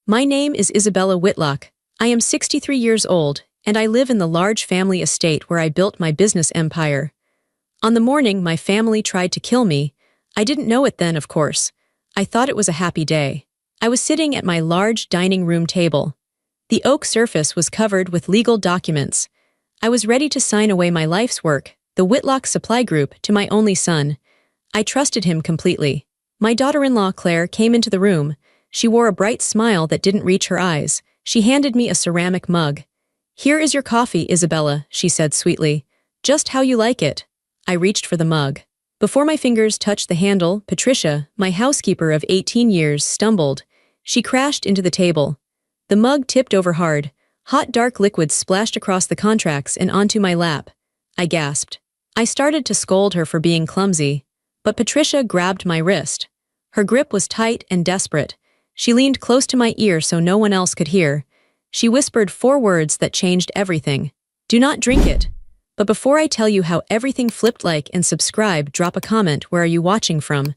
My name is Isabella Whitlock. I am 63 years old, and I live in the large family estate where I built my business empire. On the morning my family tried to kill me, I didn't know it then, of course. I thought it was a happy day. I was sitting at my large dining room table. The oak surface was covered with legal documents. I was ready to sign away my life's work, the Whitlock Supply Group, to my only son. I trusted him completely. My daughter-in-law Claire came into the room. She wore a bright smile that didn't reach her eyes. She handed me a ceramic mug. "Here is your coffee, Isabella," she said sweetly. "Just how you like it." I reached for the mug. Before my fingers touched the handle, Patricia, my housekeeper of 18 years, stumbled. She crashed into the table. The mug tipped over hard. Hot dark liquid splashed across the contracts and onto my lap. I gasped. I started to scold her for being clumsy. But Patricia grabbed my wrist. Her grip was tight and desperate. She leaned close to my ear so no one else could hear. She whispered 4 words that changed everything. "Do not drink it." But before I tell you how everything flipped, like and subscribe, drop a comment. Where are you watching from?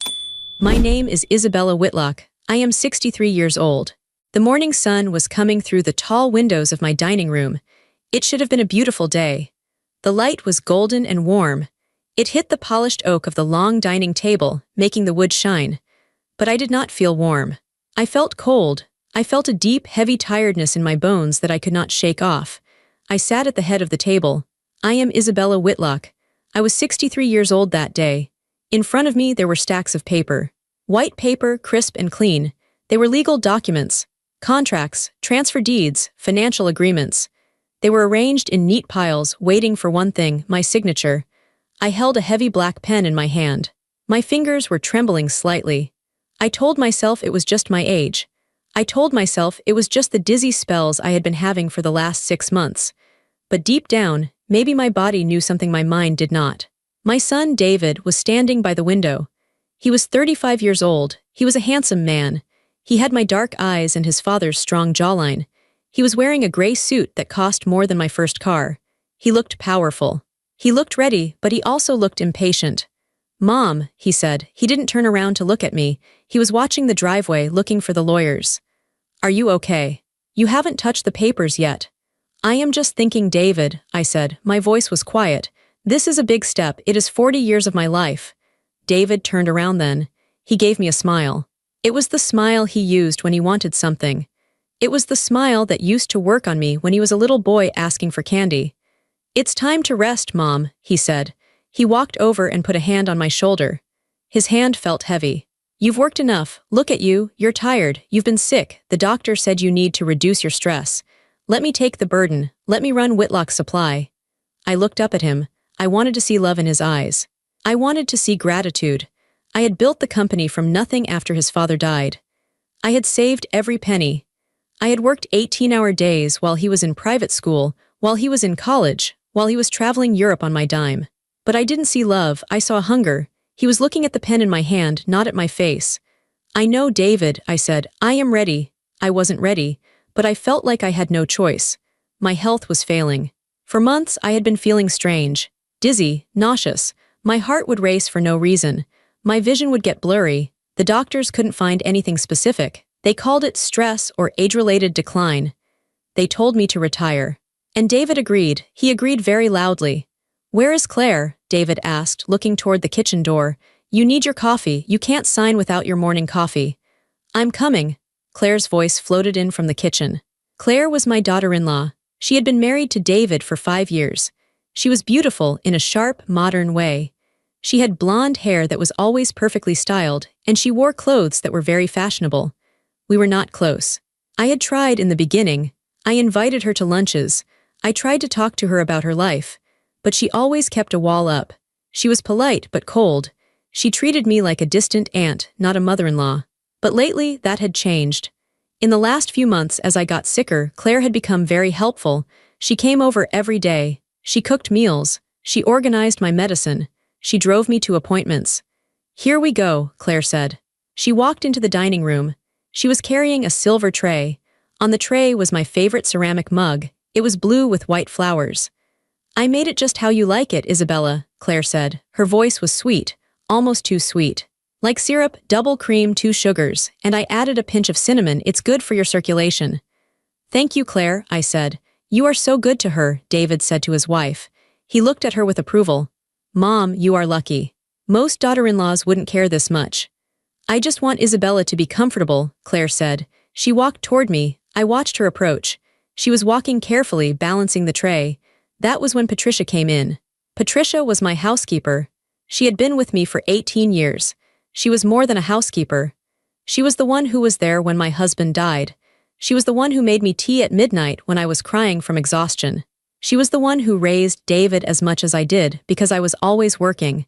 My name is Isabella Whitlock. I am 63 years old. The morning sun was coming through the tall windows of my dining room. It should have been a beautiful day. The light was golden and warm. It hit the polished oak of the long dining table, making the wood shine. But I did not feel warm. I felt cold. I felt a deep, heavy tiredness in my bones that I could not shake off. I sat at the head of the table. I am Isabella Whitlock. I was 63 years old that day. In front of me there were stacks of paper. White paper, crisp and clean. They were legal documents. Contracts, transfer deeds, financial agreements. They were arranged in neat piles, waiting for one thing, my signature. I held a heavy black pen in my hand. My fingers were trembling slightly. I told myself it was just my age. I told myself it was just the dizzy spells I had been having for the last 6 months. But deep down, maybe my body knew something my mind did not. My son, David, was standing by the window. He was 35 years old. He was a handsome man. He had my dark eyes and his father's strong jawline. He was wearing a gray suit that cost more than my first car. He looked powerful. He looked ready, but he also looked impatient. "Mom," he said. He didn't turn around to look at me. He was watching the driveway, looking for the lawyers. "Are you okay? You haven't touched the papers yet." "I am just thinking, David," I said. My voice was quiet. "This is a big step. It is 40 years of my life." David turned around then. He gave me a smile. It was the smile he used when he wanted something. It was the smile that used to work on me when he was a little boy asking for candy. "It's time to rest, Mom," he said. He walked over and put a hand on my shoulder. His hand felt heavy. "You've worked enough. Look at you. You're tired. You've been sick. The doctor said you need to reduce your stress. Let me take the burden. Let me run Whitlock Supply." I looked up at him. I wanted to see love in his eyes. I wanted to see gratitude. I had built the company from nothing after his father died. I had saved every penny. I had worked 18-hour days while he was in private school, while he was in college, while he was traveling Europe on my dime. But I didn't see love, I saw hunger. He was looking at the pen in my hand, not at my face. "I know, David," I said. "I am ready." I wasn't ready, but I felt like I had no choice. My health was failing. For months I had been feeling strange, dizzy, nauseous. My heart would race for no reason. My vision would get blurry. The doctors couldn't find anything specific. They called it stress or age-related decline. They told me to retire. And David agreed. He agreed very loudly. "Where is Claire?" David asked, looking toward the kitchen door. "You need your coffee. You can't sign without your morning coffee." "I'm coming." Claire's voice floated in from the kitchen. Claire was my daughter-in-law. She had been married to David for 5 years. She was beautiful in a sharp, modern way. She had blonde hair that was always perfectly styled, and she wore clothes that were very fashionable. We were not close. I had tried in the beginning. I invited her to lunches. I tried to talk to her about her life. But she always kept a wall up. She was polite but cold. She treated me like a distant aunt, not a mother-in-law. But lately, that had changed. In the last few months, as I got sicker, Claire had become very helpful. She came over every day. She cooked meals. She organized my medicine. She drove me to appointments. "Here we go," Claire said. She walked into the dining room. She was carrying a silver tray. On the tray was my favorite ceramic mug. It was blue with white flowers. "I made it just how you like it, Isabella," Claire said. Her voice was sweet, almost too sweet. Like syrup, double cream, 2 sugars, and I added a pinch of cinnamon. It's good for your circulation. Thank you, Claire, I said. You are so good to her, David said to his wife. He looked at her with approval. Mom, you are lucky. Most daughter-in-laws wouldn't care this much. I just want Isabella to be comfortable, Claire said. She walked toward me. I watched her approach. She was walking carefully, balancing the tray. That was when Patricia came in. Patricia was my housekeeper. She had been with me for 18 years. She was more than a housekeeper. She was the one who was there when my husband died. She was the one who made me tea at midnight when I was crying from exhaustion. She was the one who raised David as much as I did because I was always working.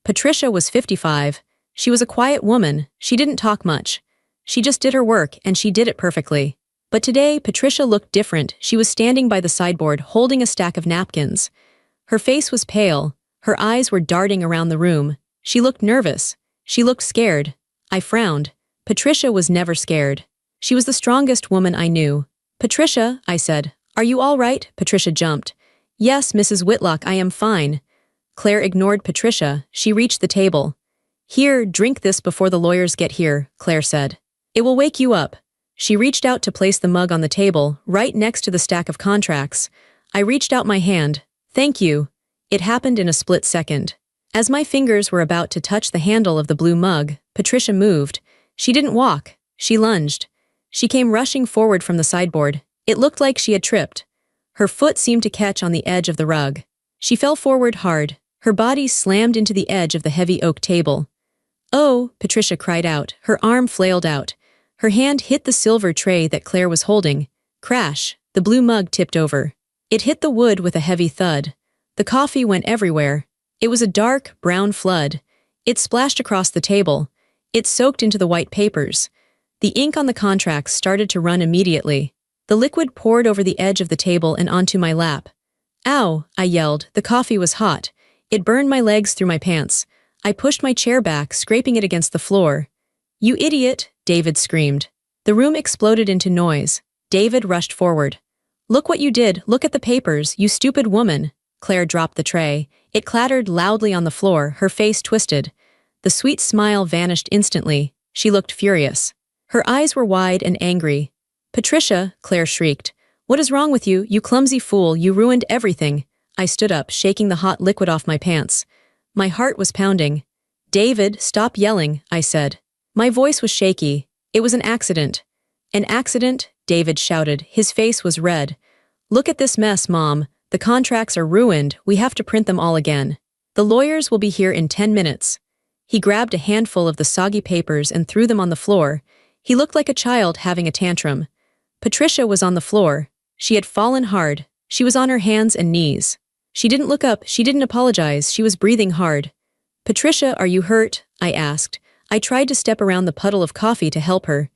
Patricia was 55. She was a quiet woman. She didn't talk much. She just did her work, and she did it perfectly. But today, Patricia looked different. She was standing by the sideboard, holding a stack of napkins. Her face was pale. Her eyes were darting around the room. She looked nervous. She looked scared. I frowned. Patricia was never scared. She was the strongest woman I knew. Patricia, I said. Are you all right? Patricia jumped. Yes, Mrs. Whitlock, I am fine. Claire ignored Patricia. She reached the table. Here, drink this before the lawyers get here, Claire said. It will wake you up. She reached out to place the mug on the table, right next to the stack of contracts. I reached out my hand. Thank you. It happened in a split second. As my fingers were about to touch the handle of the blue mug, Patricia moved. She didn't walk. She lunged. She came rushing forward from the sideboard. It looked like she had tripped. Her foot seemed to catch on the edge of the rug. She fell forward hard. Her body slammed into the edge of the heavy oak table. Oh, Patricia cried out. Her arm flailed out. Her hand hit the silver tray that Claire was holding. Crash! The blue mug tipped over. It hit the wood with a heavy thud. The coffee went everywhere. It was a dark, brown flood. It splashed across the table. It soaked into the white papers. The ink on the contracts started to run immediately. The liquid poured over the edge of the table and onto my lap. Ow! I yelled. The coffee was hot. It burned my legs through my pants. I pushed my chair back, scraping it against the floor. You idiot! David screamed. The room exploded into noise. David rushed forward. Look what you did. Look at the papers, you stupid woman. Claire dropped the tray. It clattered loudly on the floor, her face twisted. The sweet smile vanished instantly. She looked furious. Her eyes were wide and angry. Patricia, Claire shrieked. What is wrong with you, you clumsy fool? You ruined everything. I stood up, shaking the hot liquid off my pants. My heart was pounding. David, stop yelling, I said. My voice was shaky. It was an accident. An accident? David shouted. His face was red. Look at this mess, Mom. The contracts are ruined. We have to print them all again. The lawyers will be here in 10 minutes. He grabbed a handful of the soggy papers and threw them on the floor. He looked like a child having a tantrum. Patricia was on the floor. She had fallen hard. She was on her hands and knees. She didn't look up. She didn't apologize. She was breathing hard. Patricia, are you hurt? I asked. I tried to step around the puddle of coffee to help her.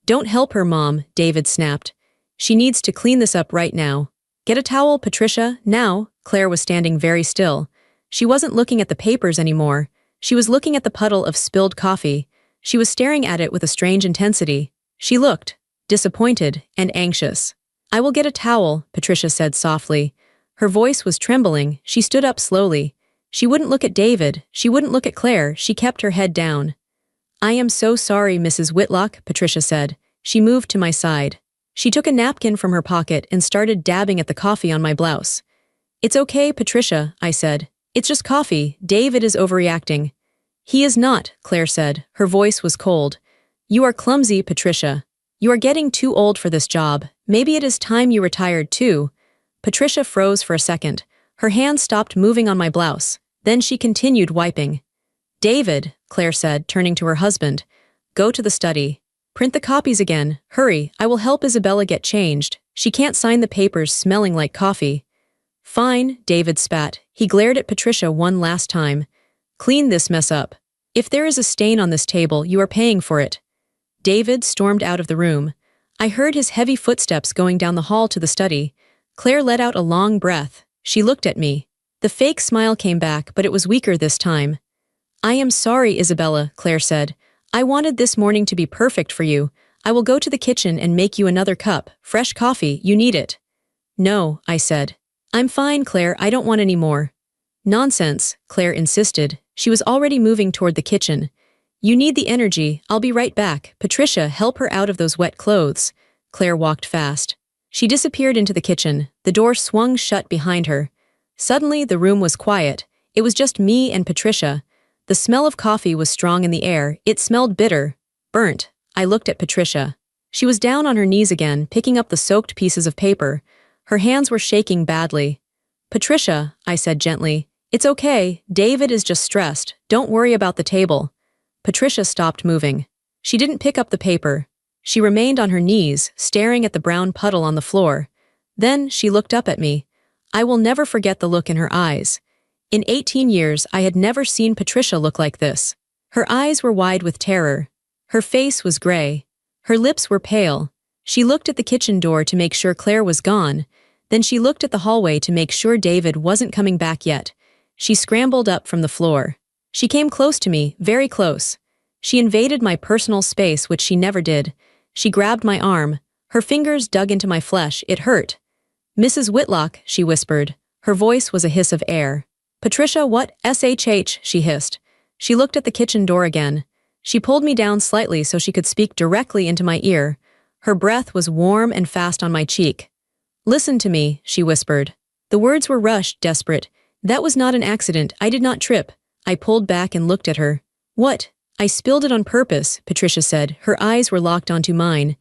Don't help her, Mom, David snapped. She needs to clean this up right now. Get a towel, Patricia, now. Claire was standing very still. She wasn't looking at the papers anymore. She was looking at the puddle of spilled coffee. She was staring at it with a strange intensity. She looked disappointed and anxious. I will get a towel, Patricia said softly. Her voice was trembling. She stood up slowly. She wouldn't look at David. She wouldn't look at Claire. She kept her head down. I am so sorry, Mrs. Whitlock, Patricia said. She moved to my side. She took a napkin from her pocket and started dabbing at the coffee on my blouse. It's okay, Patricia, I said. It's just coffee. David is overreacting. He is not, Claire said. Her voice was cold. You are clumsy, Patricia. You are getting too old for this job. Maybe it is time you retired too. Patricia froze for a second. Her hand stopped moving on my blouse. Then she continued wiping. David, Claire said, turning to her husband. Go to the study. Print the copies again. Hurry, I will help Isabella get changed. She can't sign the papers smelling like coffee. Fine, David spat. He glared at Patricia one last time. Clean this mess up. If there is a stain on this table, you are paying for it. David stormed out of the room. I heard his heavy footsteps going down the hall to the study. Claire let out a long breath. She looked at me. The fake smile came back, but it was weaker this time. I am sorry, Isabella, Claire said. I wanted this morning to be perfect for you. I will go to the kitchen and make you another cup. Fresh coffee, you need it. No, I said. I'm fine, Claire, I don't want any more. Nonsense, Claire insisted. She was already moving toward the kitchen. You need the energy, I'll be right back. Patricia, help her out of those wet clothes. Claire walked fast. She disappeared into the kitchen. The door swung shut behind her. Suddenly, the room was quiet. It was just me and Patricia. The smell of coffee was strong in the air. It smelled bitter. Burnt. I looked at Patricia. She was down on her knees again, picking up the soaked pieces of paper. Her hands were shaking badly. Patricia, I said gently, it's okay, David is just stressed. Don't worry about the table. Patricia stopped moving. She didn't pick up the paper. She remained on her knees, staring at the brown puddle on the floor. Then she looked up at me. I will never forget the look in her eyes. In 18 years, I had never seen Patricia look like this. Her eyes were wide with terror. Her face was gray. Her lips were pale. She looked at the kitchen door to make sure Claire was gone. Then she looked at the hallway to make sure David wasn't coming back yet. She scrambled up from the floor. She came close to me, very close. She invaded my personal space, which she never did. She grabbed my arm. Her fingers dug into my flesh. It hurt. Mrs. Whitlock, she whispered. Her voice was a hiss of air. Patricia, what? SHH, she hissed. She looked at the kitchen door again. She pulled me down slightly so she could speak directly into my ear. Her breath was warm and fast on my cheek. Listen to me, she whispered. The words were rushed, desperate. That was not an accident. I did not trip. I pulled back and looked at her. What? I spilled it on purpose, Patricia said. Her eyes were locked onto mine.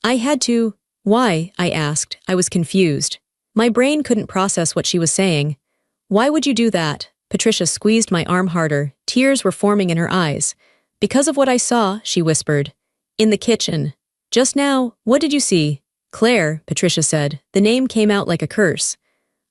I had to. Why? I asked. I was confused. My brain couldn't process what she was saying. Why would you do that? Patricia squeezed my arm harder. Tears were forming in her eyes. Because of what I saw, she whispered. In the kitchen. Just now, what did you see? Claire, Patricia said. The name came out like a curse.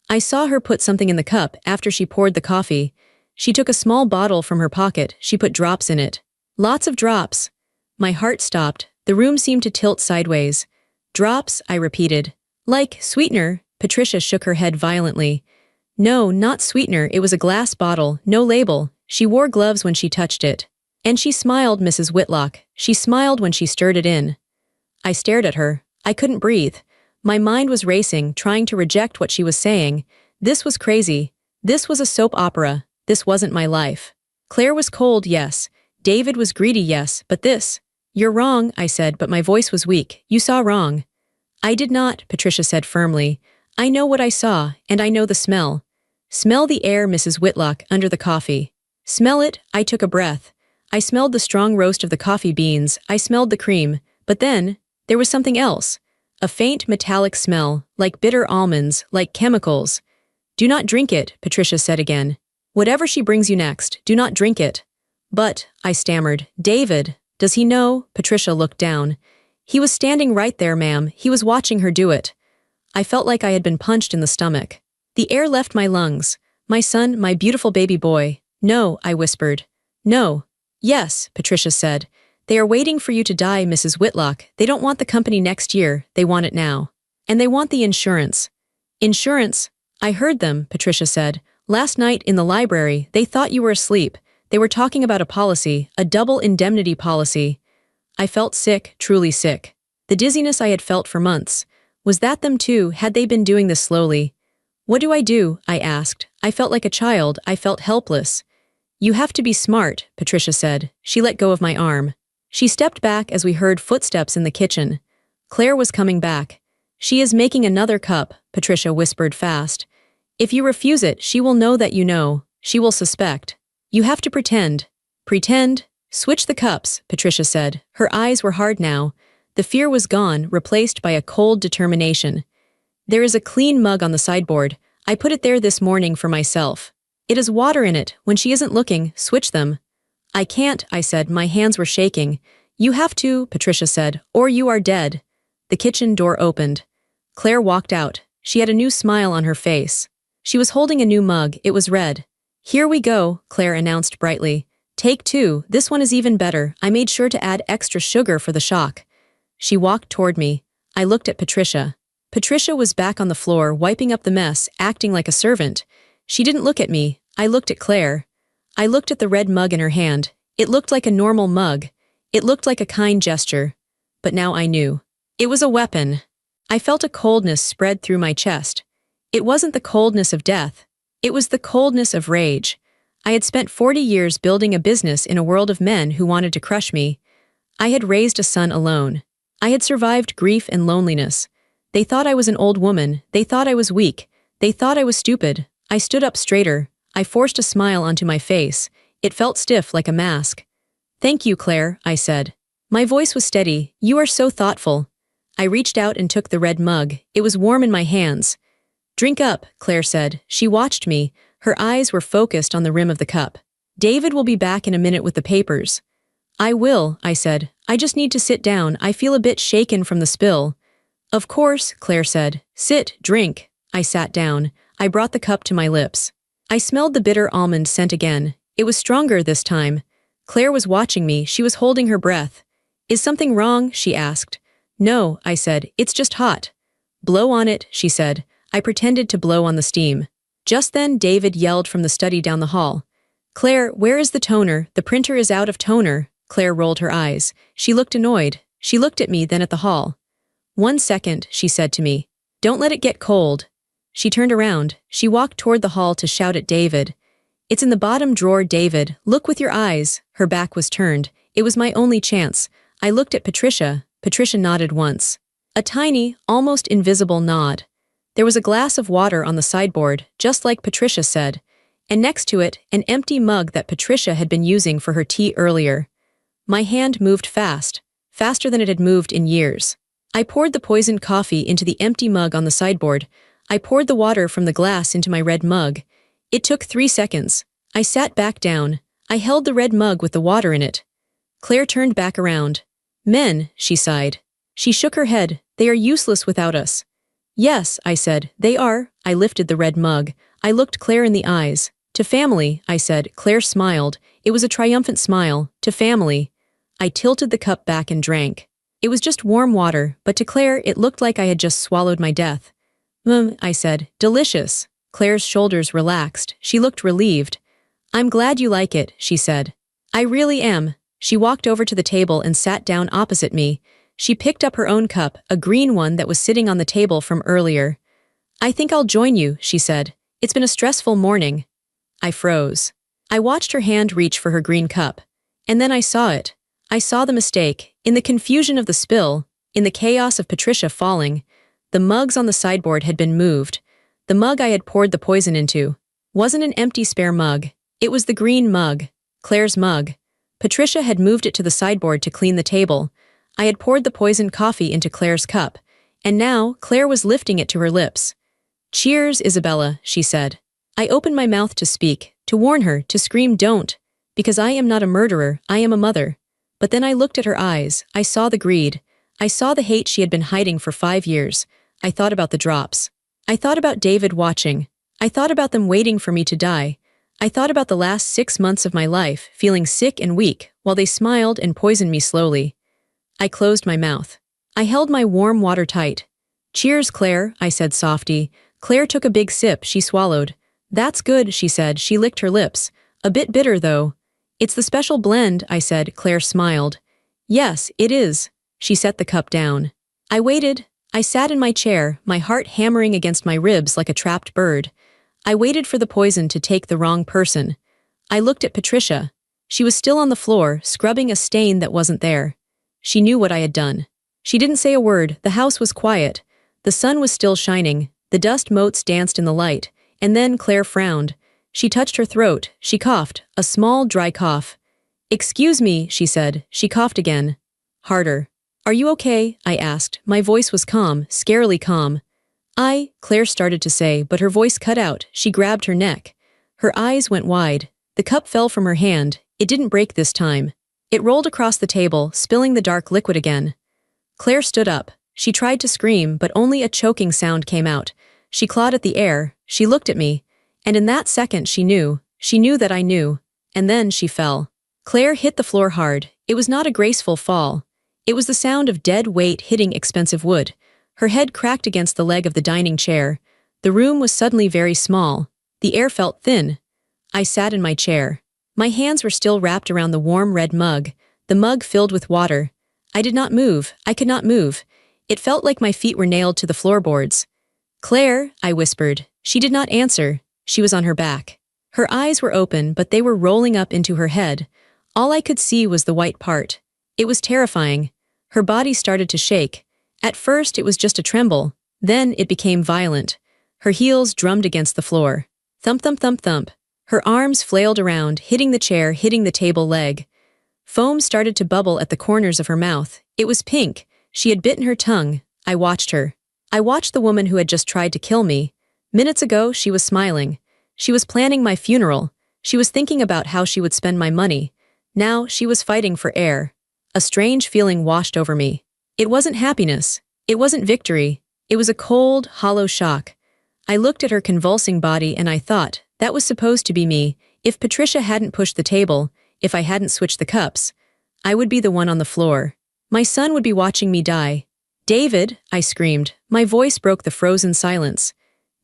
I saw her put something in the cup after she poured the coffee. She took a small bottle from her pocket. She put drops in it. Lots of drops. My heart stopped. The room seemed to tilt sideways. Drops, I repeated. Like sweetener, Patricia shook her head violently. No, not sweetener, it was a glass bottle, no label. She wore gloves when she touched it. And she smiled, Mrs. Whitlock. She smiled when she stirred it in. I stared at her. I couldn't breathe. My mind was racing, trying to reject what she was saying. This was crazy. This was a soap opera. This wasn't my life. Claire was cold, yes. David was greedy, yes, but this. You're wrong, I said, but my voice was weak. You saw wrong. I did not, Patricia said firmly. I know what I saw, and I know the smell. Smell the air, Mrs. Whitlock, under the coffee. Smell it, I took a breath. I smelled the strong roast of the coffee beans, I smelled the cream, but then, there was something else. A faint metallic smell, like bitter almonds, like chemicals. Do not drink it, Patricia said again. Whatever she brings you next, do not drink it. But, I stammered, David, does he know? Patricia looked down. He was standing right there, ma'am. He was watching her do it. I felt like I had been punched in the stomach. The air left my lungs. My son, my beautiful baby boy. No, I whispered. No. Yes, Patricia said. They are waiting for you to die, Mrs. Whitlock. They don't want the company next year. They want it now. And they want the insurance. Insurance? I heard them, Patricia said. Last night in the library, they thought you were asleep. They were talking about a policy, a double indemnity policy. I felt sick, truly sick. The dizziness I had felt for months. Was that them too? Had they been doing this slowly? What do? I asked. I felt like a child. I felt helpless. You have to be smart, Patricia said. She let go of my arm. She stepped back as we heard footsteps in the kitchen. Claire was coming back. She is making another cup, Patricia whispered fast. If you refuse it, she will know that you know. She will suspect. You have to pretend. Pretend? Switch the cups, Patricia said. Her eyes were hard now. The fear was gone, replaced by a cold determination. There is a clean mug on the sideboard. I put it there this morning for myself. It has water in it. When she isn't looking, switch them. I can't, I said. My hands were shaking. You have to, Patricia said, or you are dead. The kitchen door opened. Claire walked out. She had a new smile on her face. She was holding a new mug. It was red. Here we go, Claire announced brightly. Take two. This one is even better. I made sure to add extra sugar for the shock. She walked toward me. I looked at Patricia. Patricia was back on the floor, wiping up the mess, acting like a servant. She didn't look at me. I looked at Claire. I looked at the red mug in her hand. It looked like a normal mug. It looked like a kind gesture. But now I knew. It was a weapon. I felt a coldness spread through my chest. It wasn't the coldness of death. It was the coldness of rage. I had spent 40 years building a business in a world of men who wanted to crush me. I had raised a son alone. I had survived grief and loneliness. They thought I was an old woman. They thought I was weak. They thought I was stupid. I stood up straighter. I forced a smile onto my face. It felt stiff like a mask. "Thank you, Claire," I said. My voice was steady. "You are so thoughtful." I reached out and took the red mug. It was warm in my hands. "Drink up," Claire said. She watched me. Her eyes were focused on the rim of the cup. "David will be back in a minute with the papers." "I will," I said. "I just need to sit down. I feel a bit shaken from the spill." "Of course," Claire said. "Sit, drink." I sat down. I brought the cup to my lips. I smelled the bitter almond scent again. It was stronger this time. Claire was watching me. She was holding her breath. "Is something wrong?" she asked. "No," I said. "It's just hot." "Blow on it," she said. I pretended to blow on the steam. Just then David yelled from the study down the hall. "Claire, where is the toner? The printer is out of toner." Claire rolled her eyes. She looked annoyed. She looked at me, then at the hall. "1 second," she said to me. "Don't let it get cold." She turned around. She walked toward the hall to shout at David. "It's in the bottom drawer, David. Look with your eyes." Her back was turned. It was my only chance. I looked at Patricia. Patricia nodded once. A tiny, almost invisible nod. There was a glass of water on the sideboard, just like Patricia said, and next to it, an empty mug that Patricia had been using for her tea earlier. My hand moved fast, faster than it had moved in years. I poured the poisoned coffee into the empty mug on the sideboard. I poured the water from the glass into my red mug. It took 3 seconds. I sat back down. I held the red mug with the water in it. Claire turned back around. "Men," she sighed. She shook her head. "They are useless without us." "Yes," I said, "they are." I lifted the red mug. I looked Claire in the eyes. "To family," I said. Claire smiled. It was a triumphant smile. "To family." I tilted the cup back and drank. It was just warm water, but to Claire it looked like I had just swallowed my death. I said. "Delicious." Claire's shoulders relaxed. She looked relieved. "I'm glad you like it," she said. "I really am." She walked over to the table and sat down opposite me. She picked up her own cup, a green one that was sitting on the table from earlier. "I think I'll join you," she said. "It's been a stressful morning." I froze. I watched her hand reach for her green cup. And then I saw it. I saw the mistake. In the confusion of the spill, in the chaos of Patricia falling, the mugs on the sideboard had been moved. The mug I had poured the poison into wasn't an empty spare mug. It was the green mug. Claire's mug. Patricia had moved it to the sideboard to clean the table. I had poured the poisoned coffee into Claire's cup, and now Claire was lifting it to her lips. "Cheers, Isabella," she said. I opened my mouth to speak, to warn her, to scream don't, because I am not a murderer, I am a mother. But then I looked at her eyes. I saw the greed. I saw the hate she had been hiding for 5 years. I thought about the drops. I thought about David watching. I thought about them waiting for me to die. I thought about the last 6 months of my life, feeling sick and weak, while they smiled and poisoned me slowly. I closed my mouth. I held my warm water tight. "Cheers, Claire," I said softly. Claire took a big sip. She swallowed. "That's good," she said. She licked her lips. "A bit bitter, though." "It's the special blend," I said. Claire smiled. "Yes, it is." She set the cup down. I waited. I sat in my chair, my heart hammering against my ribs like a trapped bird. I waited for the poison to take the wrong person. I looked at Patricia. She was still on the floor, scrubbing a stain that wasn't there. She knew what I had done. She didn't say a word. The house was quiet. The sun was still shining. The dust motes danced in the light. And then Claire frowned. She touched her throat. She coughed, a small, dry cough. "Excuse me," she said. She coughed again. Harder. "Are you okay?" I asked. My voice was calm, scarily calm. Claire started to say, but her voice cut out. She grabbed her neck. Her eyes went wide. The cup fell from her hand. It didn't break this time. It rolled across the table, spilling the dark liquid again. Claire stood up. She tried to scream, but only a choking sound came out. She clawed at the air. She looked at me. And in that second she knew. She knew that I knew. And then she fell. Claire hit the floor hard. It was not a graceful fall. It was the sound of dead weight hitting expensive wood. Her head cracked against the leg of the dining chair. The room was suddenly very small. The air felt thin. I sat in my chair. My hands were still wrapped around the warm red mug, the mug filled with water. I did not move. I could not move. It felt like my feet were nailed to the floorboards. "Claire," I whispered. She did not answer. She was on her back. Her eyes were open, but they were rolling up into her head. All I could see was the white part. It was terrifying. Her body started to shake. At first it was just a tremble, then it became violent. Her heels drummed against the floor. Thump, thump, thump, thump. Her arms flailed around, hitting the chair, hitting the table leg. Foam started to bubble at the corners of her mouth. It was pink. She had bitten her tongue. I watched her. I watched the woman who had just tried to kill me. Minutes ago, she was smiling. She was planning my funeral. She was thinking about how she would spend my money. Now, she was fighting for air. A strange feeling washed over me. It wasn't happiness. It wasn't victory. It was a cold, hollow shock. I looked at her convulsing body and I thought, that was supposed to be me. If Patricia hadn't pushed the table, if I hadn't switched the cups, I would be the one on the floor. My son would be watching me die. David, I screamed. My voice broke the frozen silence.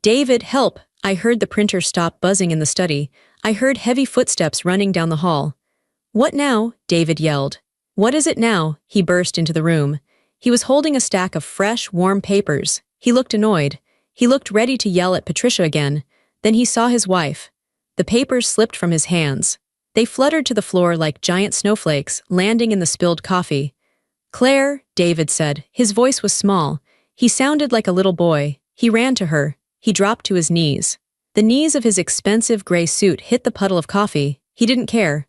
David, help! I heard the printer stop buzzing in the study. I heard heavy footsteps running down the hall. What now? David yelled. What is it now? He burst into the room. He was holding a stack of fresh, warm papers. He looked annoyed. He looked ready to yell at Patricia again. Then he saw his wife. The papers slipped from his hands. They fluttered to the floor like giant snowflakes, landing in the spilled coffee. Claire, David said. His voice was small. He sounded like a little boy. He ran to her. He dropped to his knees. The knees of his expensive gray suit hit the puddle of coffee. He didn't care.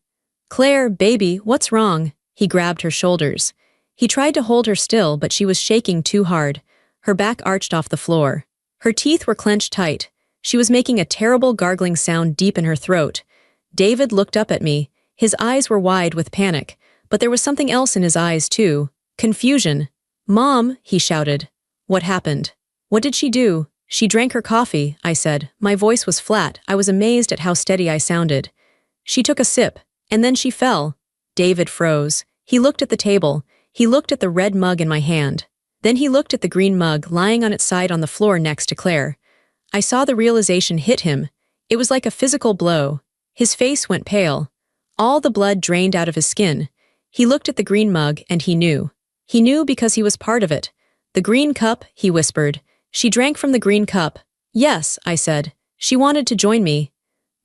Claire, baby, what's wrong? He grabbed her shoulders. He tried to hold her still, but she was shaking too hard. Her back arched off the floor. Her teeth were clenched tight. She was making a terrible gargling sound deep in her throat. David looked up at me. His eyes were wide with panic, but there was something else in his eyes too. Confusion. Mom, he shouted. What happened? What did she do? She drank her coffee, I said. My voice was flat. I was amazed at how steady I sounded. She took a sip, and then she fell. David froze. He looked at the table. He looked at the red mug in my hand. Then he looked at the green mug lying on its side on the floor next to Claire. I saw the realization hit him. It was like a physical blow. His face went pale. All the blood drained out of his skin. He looked at the green mug and he knew. He knew because he was part of it. The green cup, he whispered. She drank from the green cup. Yes, I said. She wanted to join me.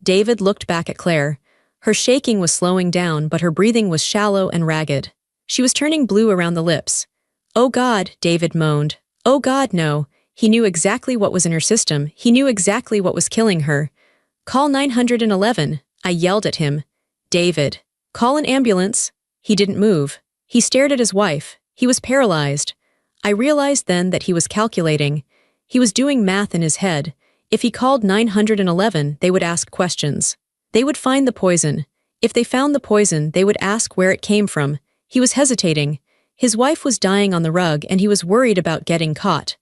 David looked back at Claire. Her shaking was slowing down, but her breathing was shallow and ragged. She was turning blue around the lips. Oh God, David moaned. Oh God, no. He knew exactly what was in her system. He knew exactly what was killing her. Call 911, I yelled at him. David, call an ambulance. He didn't move. He stared at his wife. He was paralyzed. I realized then that he was calculating. He was doing math in his head. If he called 911, they would ask questions. They would find the poison. If they found the poison, they would ask where it came from. He was hesitating. His wife was dying on the rug and he was worried about getting caught.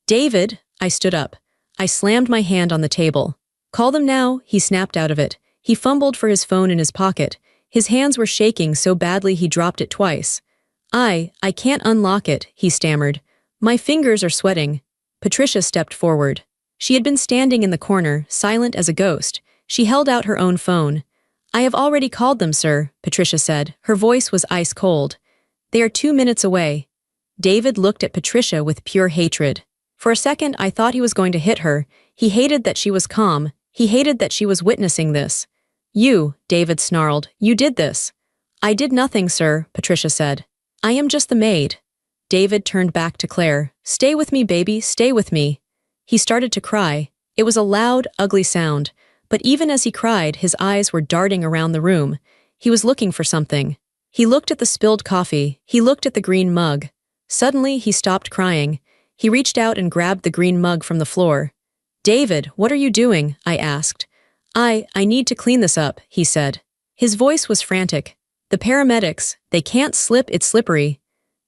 David, I stood up. I slammed my hand on the table. Call them now, he snapped out of it. He fumbled for his phone in his pocket. His hands were shaking so badly he dropped it twice. I can't unlock it, he stammered. My fingers are sweating. Patricia stepped forward. She had been standing in the corner, silent as a ghost. She held out her own phone. I have already called them, sir, Patricia said. Her voice was ice cold. They are 2 minutes away. David looked at Patricia with pure hatred. For a second, I thought he was going to hit her. He hated that she was calm. He hated that she was witnessing this. You, David snarled, you did this. I did nothing, sir, Patricia said. I am just the maid. David turned back to Claire. Stay with me, baby, stay with me. He started to cry. It was a loud, ugly sound. But even as he cried, his eyes were darting around the room. He was looking for something. He looked at the spilled coffee. He looked at the green mug. Suddenly, he stopped crying. He reached out and grabbed the green mug from the floor. David, what are you doing? I asked. I need to clean this up, he said. His voice was frantic. The paramedics, they can't slip, it's slippery.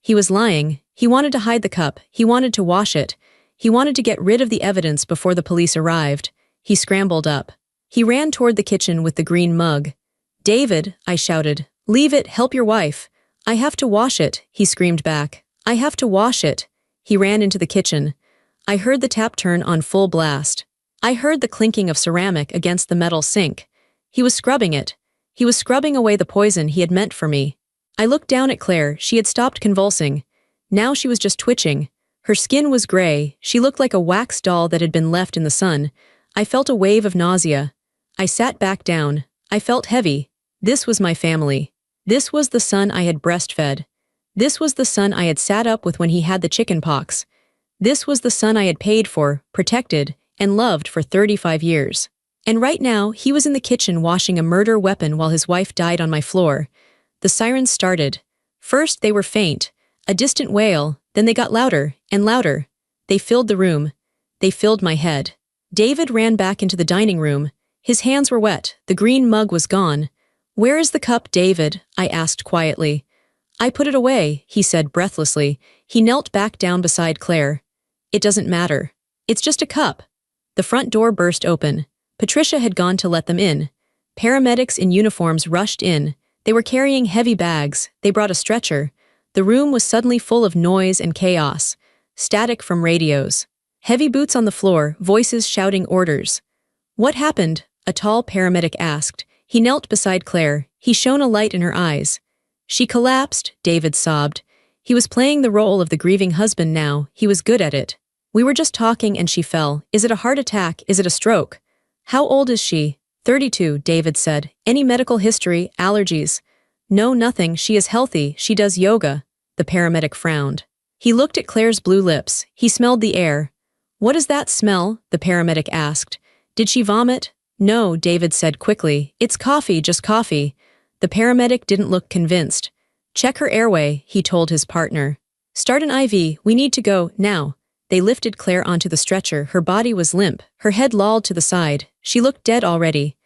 He was lying. He wanted to hide the cup. He wanted to wash it. He wanted to get rid of the evidence before the police arrived. He scrambled up. He ran toward the kitchen with the green mug. David, I shouted, leave it, help your wife. I have to wash it, he screamed back. I have to wash it. He ran into the kitchen. I heard the tap turn on full blast. I heard the clinking of ceramic against the metal sink. He was scrubbing it. He was scrubbing away the poison he had meant for me. I looked down at Claire. She had stopped convulsing. Now she was just twitching. Her skin was gray. She looked like a wax doll that had been left in the sun. I felt a wave of nausea. I sat back down. I felt heavy. This was my family. This was the son I had breastfed. This was the son I had sat up with when he had the chicken pox. This was the son I had paid for, protected, and loved for 35 years. And right now, he was in the kitchen washing a murder weapon while his wife died on my floor. The sirens started. First, they were faint, a distant wail, then they got louder and louder. They filled the room. They filled my head. David ran back into the dining room. His hands were wet. The green mug was gone. "Where is the cup, David?" I asked quietly. "I put it away," he said breathlessly. He knelt back down beside Claire. "It doesn't matter. It's just a cup." The front door burst open. Patricia had gone to let them in. Paramedics in uniforms rushed in. They were carrying heavy bags. They brought a stretcher. The room was suddenly full of noise and chaos. Static from radios. Heavy boots on the floor, voices shouting orders. "What happened?" a tall paramedic asked. He knelt beside Claire. He shone a light in her eyes. "She collapsed," David sobbed. He was playing the role of the grieving husband now. He was good at it. "We were just talking and she fell. Is it a heart attack? Is it a stroke?" "How old is she?" 32, David said. "Any medical history, allergies?" "No, nothing. She is healthy. She does yoga." The paramedic frowned. He looked at Claire's blue lips. He smelled the air. "What is that smell?" the paramedic asked. "Did she vomit?" "No," David said quickly. "It's coffee, just coffee." The paramedic didn't look convinced. "Check her airway," he told his partner. "Start an IV. We need to go, now." They lifted Claire onto the stretcher. Her body was limp. Her head lolled to the side. She looked dead already.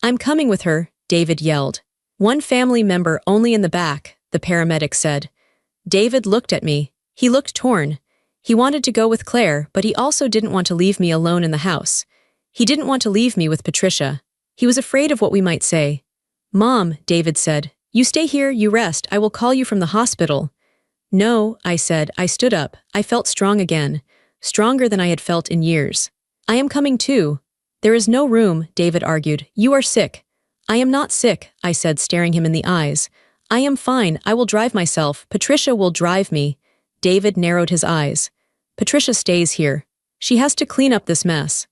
"I'm coming with her," David yelled. "One family member only in the back," the paramedic said. David looked at me. He looked torn. He wanted to go with Claire, but he also didn't want to leave me alone in the house. He didn't want to leave me with Patricia. He was afraid of what we might say. "Mom," David said, "you stay here, you rest. I will call you from the hospital." "No," I said. I stood up. I felt strong again. Stronger than I had felt in years. "I am coming too." "There is no room," David argued. "You are sick." "I am not sick," I said, staring him in the eyes. "I am fine. I will drive myself. Patricia will drive me." David narrowed his eyes. "Patricia stays here. She has to clean up this mess."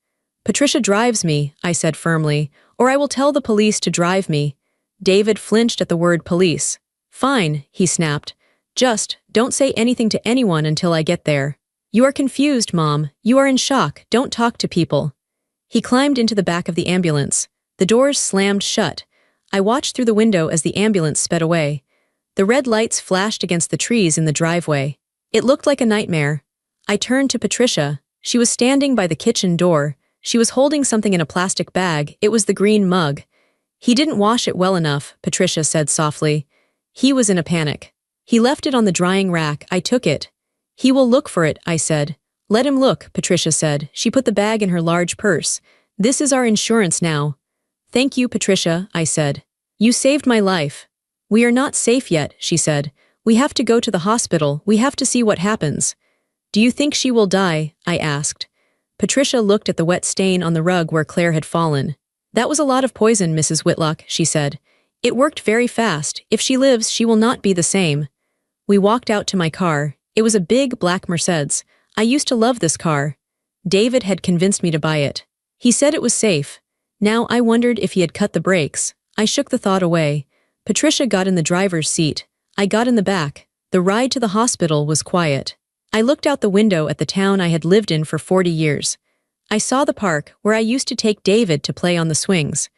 "Patricia drives me," I said firmly, "or I will tell the police to drive me." David flinched at the word police. "Fine," he snapped. "Just, don't say anything to anyone until I get there." "You are confused, Mom. You are in shock. Don't talk to people." He climbed into the back of the ambulance. The doors slammed shut. I watched through the window as the ambulance sped away. The red lights flashed against the trees in the driveway. It looked like a nightmare. I turned to Patricia. She was standing by the kitchen door. She was holding something in a plastic bag. It was the green mug. "He didn't wash it well enough," Patricia said softly. He was in a panic. "He left it on the drying rack. I took it." "He will look for it," I said. "Let him look," Patricia said. She put the bag in her large purse. "This is our insurance now." "Thank you, Patricia," I said. "You saved my life." "We are not safe yet," she said. "We have to go to the hospital. We have to see what happens." "Do you think she will die?" I asked. Patricia looked at the wet stain on the rug where Claire had fallen. "That was a lot of poison, Mrs. Whitlock," she said. "It worked very fast. If she lives, she will not be the same." We walked out to my car. It was a big black Mercedes. I used to love this car. David had convinced me to buy it. He said it was safe. Now I wondered if he had cut the brakes. I shook the thought away. Patricia got in the driver's seat. I got in the back. The ride to the hospital was quiet. I looked out the window at the town I had lived in for 40 years. I saw the park where I used to take David to play on the swings.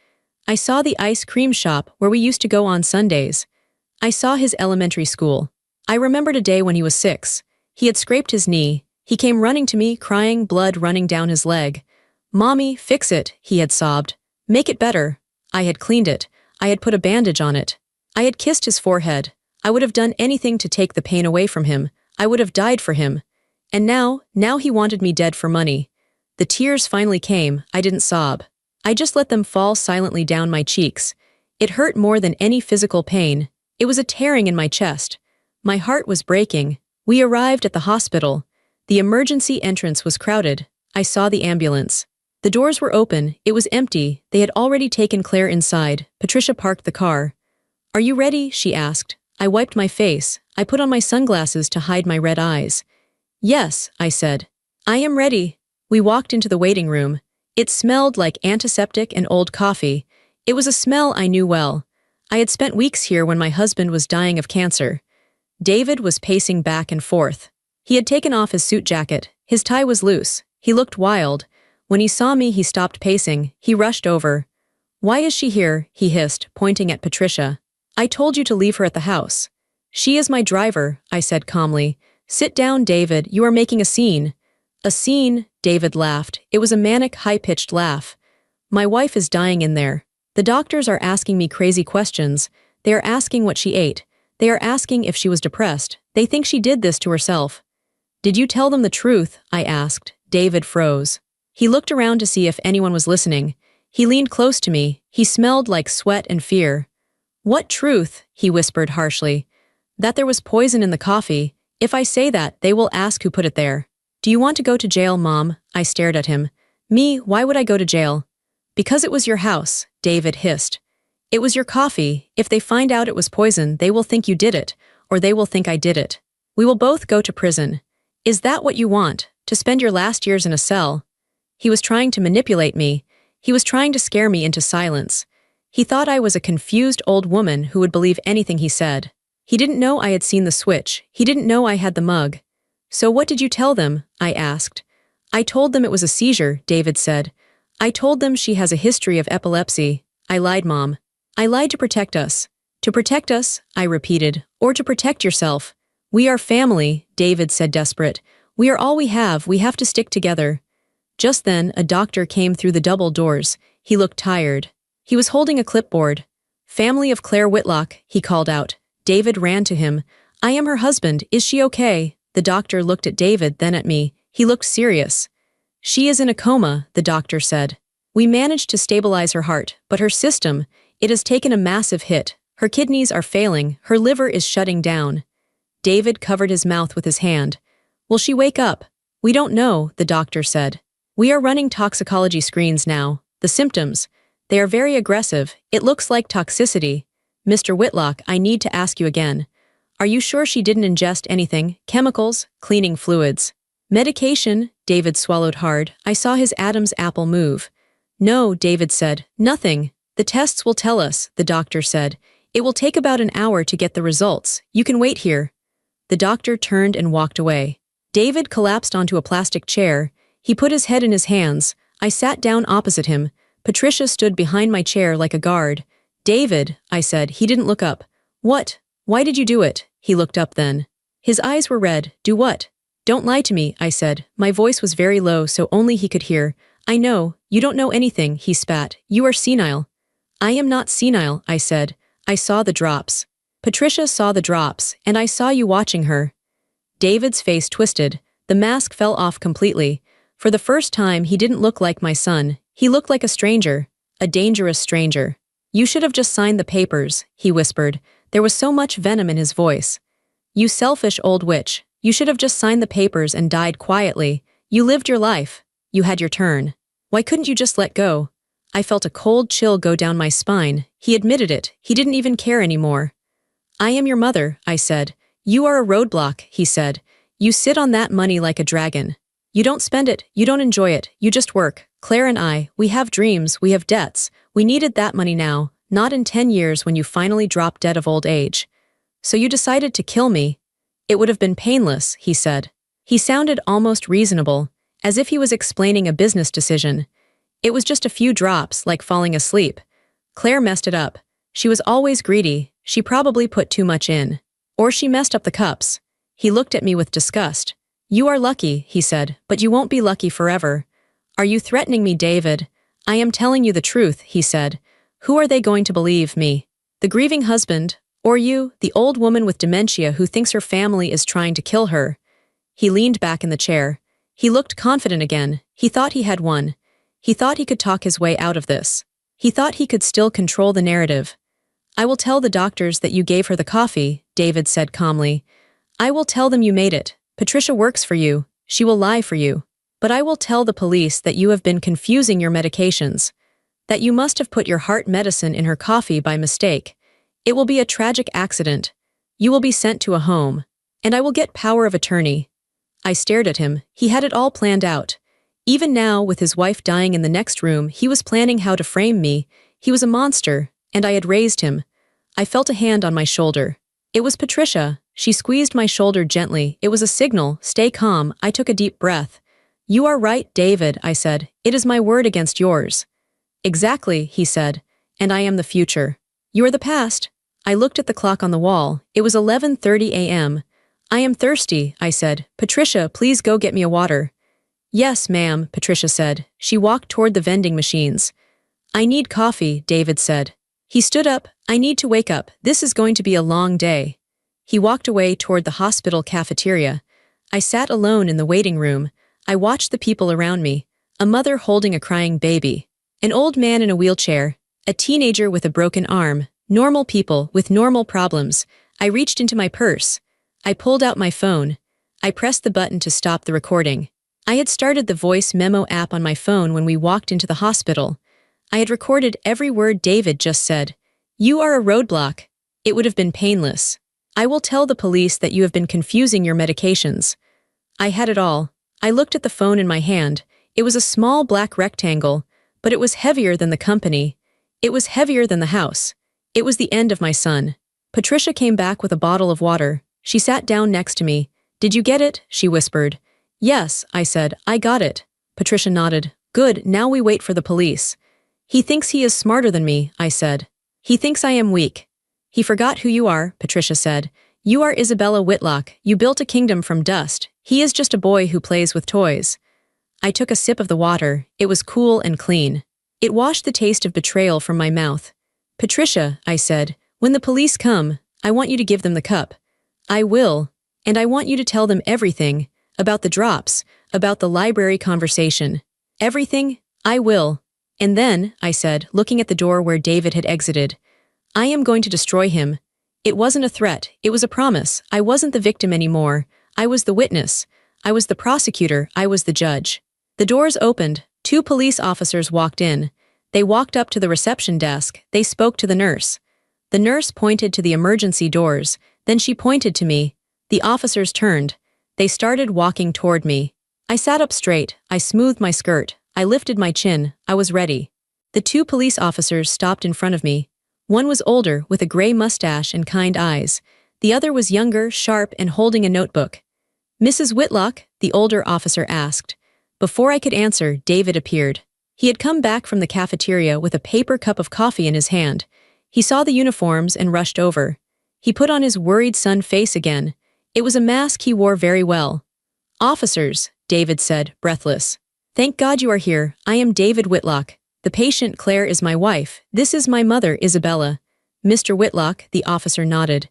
I saw the ice cream shop where we used to go on Sundays. I saw his elementary school. I remembered a day when he was 6. He had scraped his knee. He came running to me, crying, blood running down his leg. "Mommy, fix it," he had sobbed. "Make it better." I had cleaned it. I had put a bandage on it. I had kissed his forehead. I would have done anything to take the pain away from him. I would have died for him. And now he wanted me dead for money. The tears finally came. I didn't sob. I just let them fall silently down my cheeks. It hurt more than any physical pain. It was a tearing in my chest. My heart was breaking. We arrived at the hospital. The emergency entrance was crowded. I saw the ambulance. The doors were open. It was empty. They had already taken Claire inside. Patricia parked the car. "Are you ready?" she asked. I wiped my face. I put on my sunglasses to hide my red eyes. "Yes," I said. "I am ready." We walked into the waiting room. It smelled like antiseptic and old coffee. It was a smell I knew well. I had spent weeks here when my husband was dying of cancer. David was pacing back and forth. He had taken off his suit jacket. His tie was loose. He looked wild. When he saw me, he stopped pacing. He rushed over. "Why is she here?" he hissed, pointing at Patricia. "I told you to leave her at the house." "She is my driver," I said calmly. "Sit down, David. You are making a scene." "A scene?" David laughed. It was a manic, high-pitched laugh. "My wife is dying in there. The doctors are asking me crazy questions. They are asking what she ate. They are asking if she was depressed. They think she did this to herself." "Did you tell them the truth?" I asked. David froze. He looked around to see if anyone was listening. He leaned close to me. He smelled like sweat and fear. "What truth?" he whispered harshly. "That there was poison in the coffee. If I say that, they will ask who put it there." "Do you want to go to jail, Mom?" I stared at him. "Me? Why would I go to jail?" "Because it was your house," David hissed. "It was your coffee. If they find out it was poison, they will think you did it, or they will think I did it. We will both go to prison. Is that what you want, to spend your last years in a cell?" He was trying to manipulate me. He was trying to scare me into silence. He thought I was a confused old woman who would believe anything he said. He didn't know I had seen the switch. He didn't know I had the mug. "So what did you tell them?" I asked. "I told them it was a seizure," David said. "I told them she has a history of epilepsy." "I lied, Mom. I lied to protect us." "To protect us," I repeated, "or to protect yourself." "We are family," David said, desperate. "We are all we have to stick together." Just then, a doctor came through the double doors. He looked tired. He was holding a clipboard. "Family of Claire Whitlock," he called out. David ran to him. "I am her husband. Is she okay?" The doctor looked at David, then at me. He looked serious. "She is in a coma," the doctor said. "We managed to stabilize her heart, but her system, it has taken a massive hit. Her kidneys are failing, her liver is shutting down." David covered his mouth with his hand. "Will she wake up?" "We don't know," the doctor said. "We are running toxicology screens now. The symptoms, they are very aggressive. It looks like toxicity." "Mr. Whitlock, I need to ask you again. Are you sure she didn't ingest anything? Chemicals? Cleaning fluids? Medication?" David swallowed hard. I saw his Adam's apple move. "No," David said. "Nothing. The tests will tell us," the doctor said. "It will take about an hour to get the results. You can wait here." The doctor turned and walked away. David collapsed onto a plastic chair. He put his head in his hands. I sat down opposite him. Patricia stood behind my chair like a guard. "David," I said. He didn't look up. "What? Why did you do it?" He looked up then. His eyes were red. "Do what?" "Don't lie to me," I said. My voice was very low so only he could hear. "I know. You don't know anything," he spat. "You are senile." "I am not senile," I said. "I saw the drops." "Patricia saw the drops, and I saw you watching her." David's face twisted. The mask fell off completely. For the first time, he didn't look like my son. He looked like a stranger. A dangerous stranger. "You should have just signed the papers," he whispered. There was so much venom in his voice. "You selfish old witch. You should have just signed the papers and died quietly. You lived your life. You had your turn. Why couldn't you just let go?" I felt a cold chill go down my spine. He admitted it. He didn't even care anymore. "I am your mother," I said. "You are a roadblock," he said. "You sit on that money like a dragon. You don't spend it, you don't enjoy it, you just work. Claire and I, we have dreams, we have debts. We needed that money now, not in 10 years when you finally drop dead of old age. So you decided to kill me. It would have been painless," he said. He sounded almost reasonable, as if he was explaining a business decision. "It was just a few drops, like falling asleep. Claire messed it up. She was always greedy. She probably put too much in. Or she messed up the cups." He looked at me with disgust. "You are lucky," he said, "but you won't be lucky forever." "Are you threatening me, David?" "I am telling you the truth," he said. "Who are they going to believe, me? The grieving husband? Or you, the old woman with dementia who thinks her family is trying to kill her?" He leaned back in the chair. He looked confident again. He thought he had won. He thought he could talk his way out of this. He thought he could still control the narrative. "I will tell the doctors that you gave her the coffee," David said calmly. "I will tell them you made it. Patricia works for you. She will lie for you. But I will tell the police that you have been confusing your medications. That you must have put your heart medicine in her coffee by mistake. It will be a tragic accident. You will be sent to a home. And I will get power of attorney." I stared at him. He had it all planned out. Even now, with his wife dying in the next room, he was planning how to frame me. He was a monster, and I had raised him. I felt a hand on my shoulder. It was Patricia. She squeezed my shoulder gently. It was a signal. Stay calm. I took a deep breath. You are right, David, I said. It is my word against yours. Exactly, he said. And I am the future. You are the past. I looked at the clock on the wall. It was 11:30 a.m. I am thirsty, I said. Patricia, please go get me a water. Yes, ma'am, Patricia said. She walked toward the vending machines. I need coffee, David said. He stood up. I need to wake up. This is going to be a long day. He walked away toward the hospital cafeteria. I sat alone in the waiting room. I watched the people around me. A mother holding a crying baby. An old man in a wheelchair. A teenager with a broken arm. Normal people with normal problems. I reached into my purse. I pulled out my phone. I pressed the button to stop the recording. I had started the voice memo app on my phone when we walked into the hospital. I had recorded every word David just said. You are a roadblock. It would have been painless. I will tell the police that you have been confusing your medications. I had it all. I looked at the phone in my hand. It was a small black rectangle, but it was heavier than the company. It was heavier than the house. It was the end of my son. Patricia came back with a bottle of water. She sat down next to me. Did you get it? She whispered. Yes, I said. I got it. Patricia nodded. Good, now we wait for the police. He thinks he is smarter than me, I said. He thinks I am weak. He forgot who you are, Patricia said. You are Isabella Whitlock. You built a kingdom from dust. He is just a boy who plays with toys. I took a sip of the water. It was cool and clean. It washed the taste of betrayal from my mouth. Patricia, I said, when the police come, I want you to give them the cup. I will. And I want you to tell them everything. About the drops. About the library conversation. Everything. I will. And then, I said, looking at the door where David had exited, I am going to destroy him. It wasn't a threat. It was a promise. I wasn't the victim anymore. I was the witness. I was the prosecutor. I was the judge. The doors opened. 2 police officers walked in. They walked up to the reception desk. They spoke to the nurse. The nurse pointed to the emergency doors. Then she pointed to me. The officers turned. They started walking toward me. I sat up straight. I smoothed my skirt. I lifted my chin. I was ready. The 2 police officers stopped in front of me. One was older, with a gray mustache and kind eyes. The other was younger, sharp, and holding a notebook. Mrs. Whitlock? The older officer asked. Before I could answer, David appeared. He had come back from the cafeteria with a paper cup of coffee in his hand. He saw the uniforms and rushed over. He put on his worried son face again. It was a mask he wore very well. Officers, David said, breathless. Thank God you are here. I am David Whitlock. The patient, Claire, is my wife. This is my mother, Isabella. Mr. Whitlock, the officer nodded.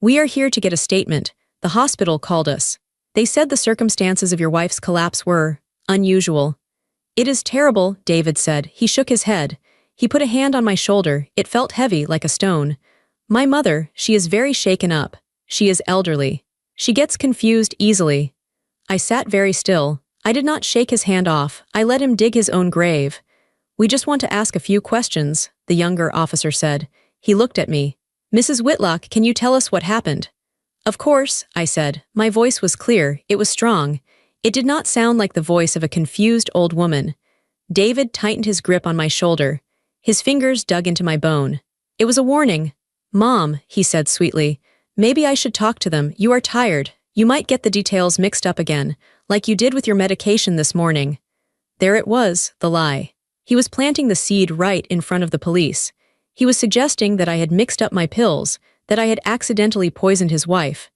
We are here to get a statement. The hospital called us. They said the circumstances of your wife's collapse were unusual. It is terrible, David said. He shook his head. He put a hand on my shoulder. It felt heavy, like a stone. My mother, she is very shaken up. She is elderly. She gets confused easily. I sat very still. I did not shake his hand off. I let him dig his own grave. We just want to ask a few questions, the younger officer said. He looked at me. Mrs. Whitlock, can you tell us what happened? Of course, I said. My voice was clear. It was strong. It did not sound like the voice of a confused old woman. David tightened his grip on my shoulder. His fingers dug into my bone. It was a warning. Mom, he said sweetly, maybe I should talk to them. You are tired. You might get the details mixed up again, like you did with your medication this morning. There it was, the lie. He was planting the seed right in front of the police. He was suggesting that I had mixed up my pills, that I had accidentally poisoned his wife.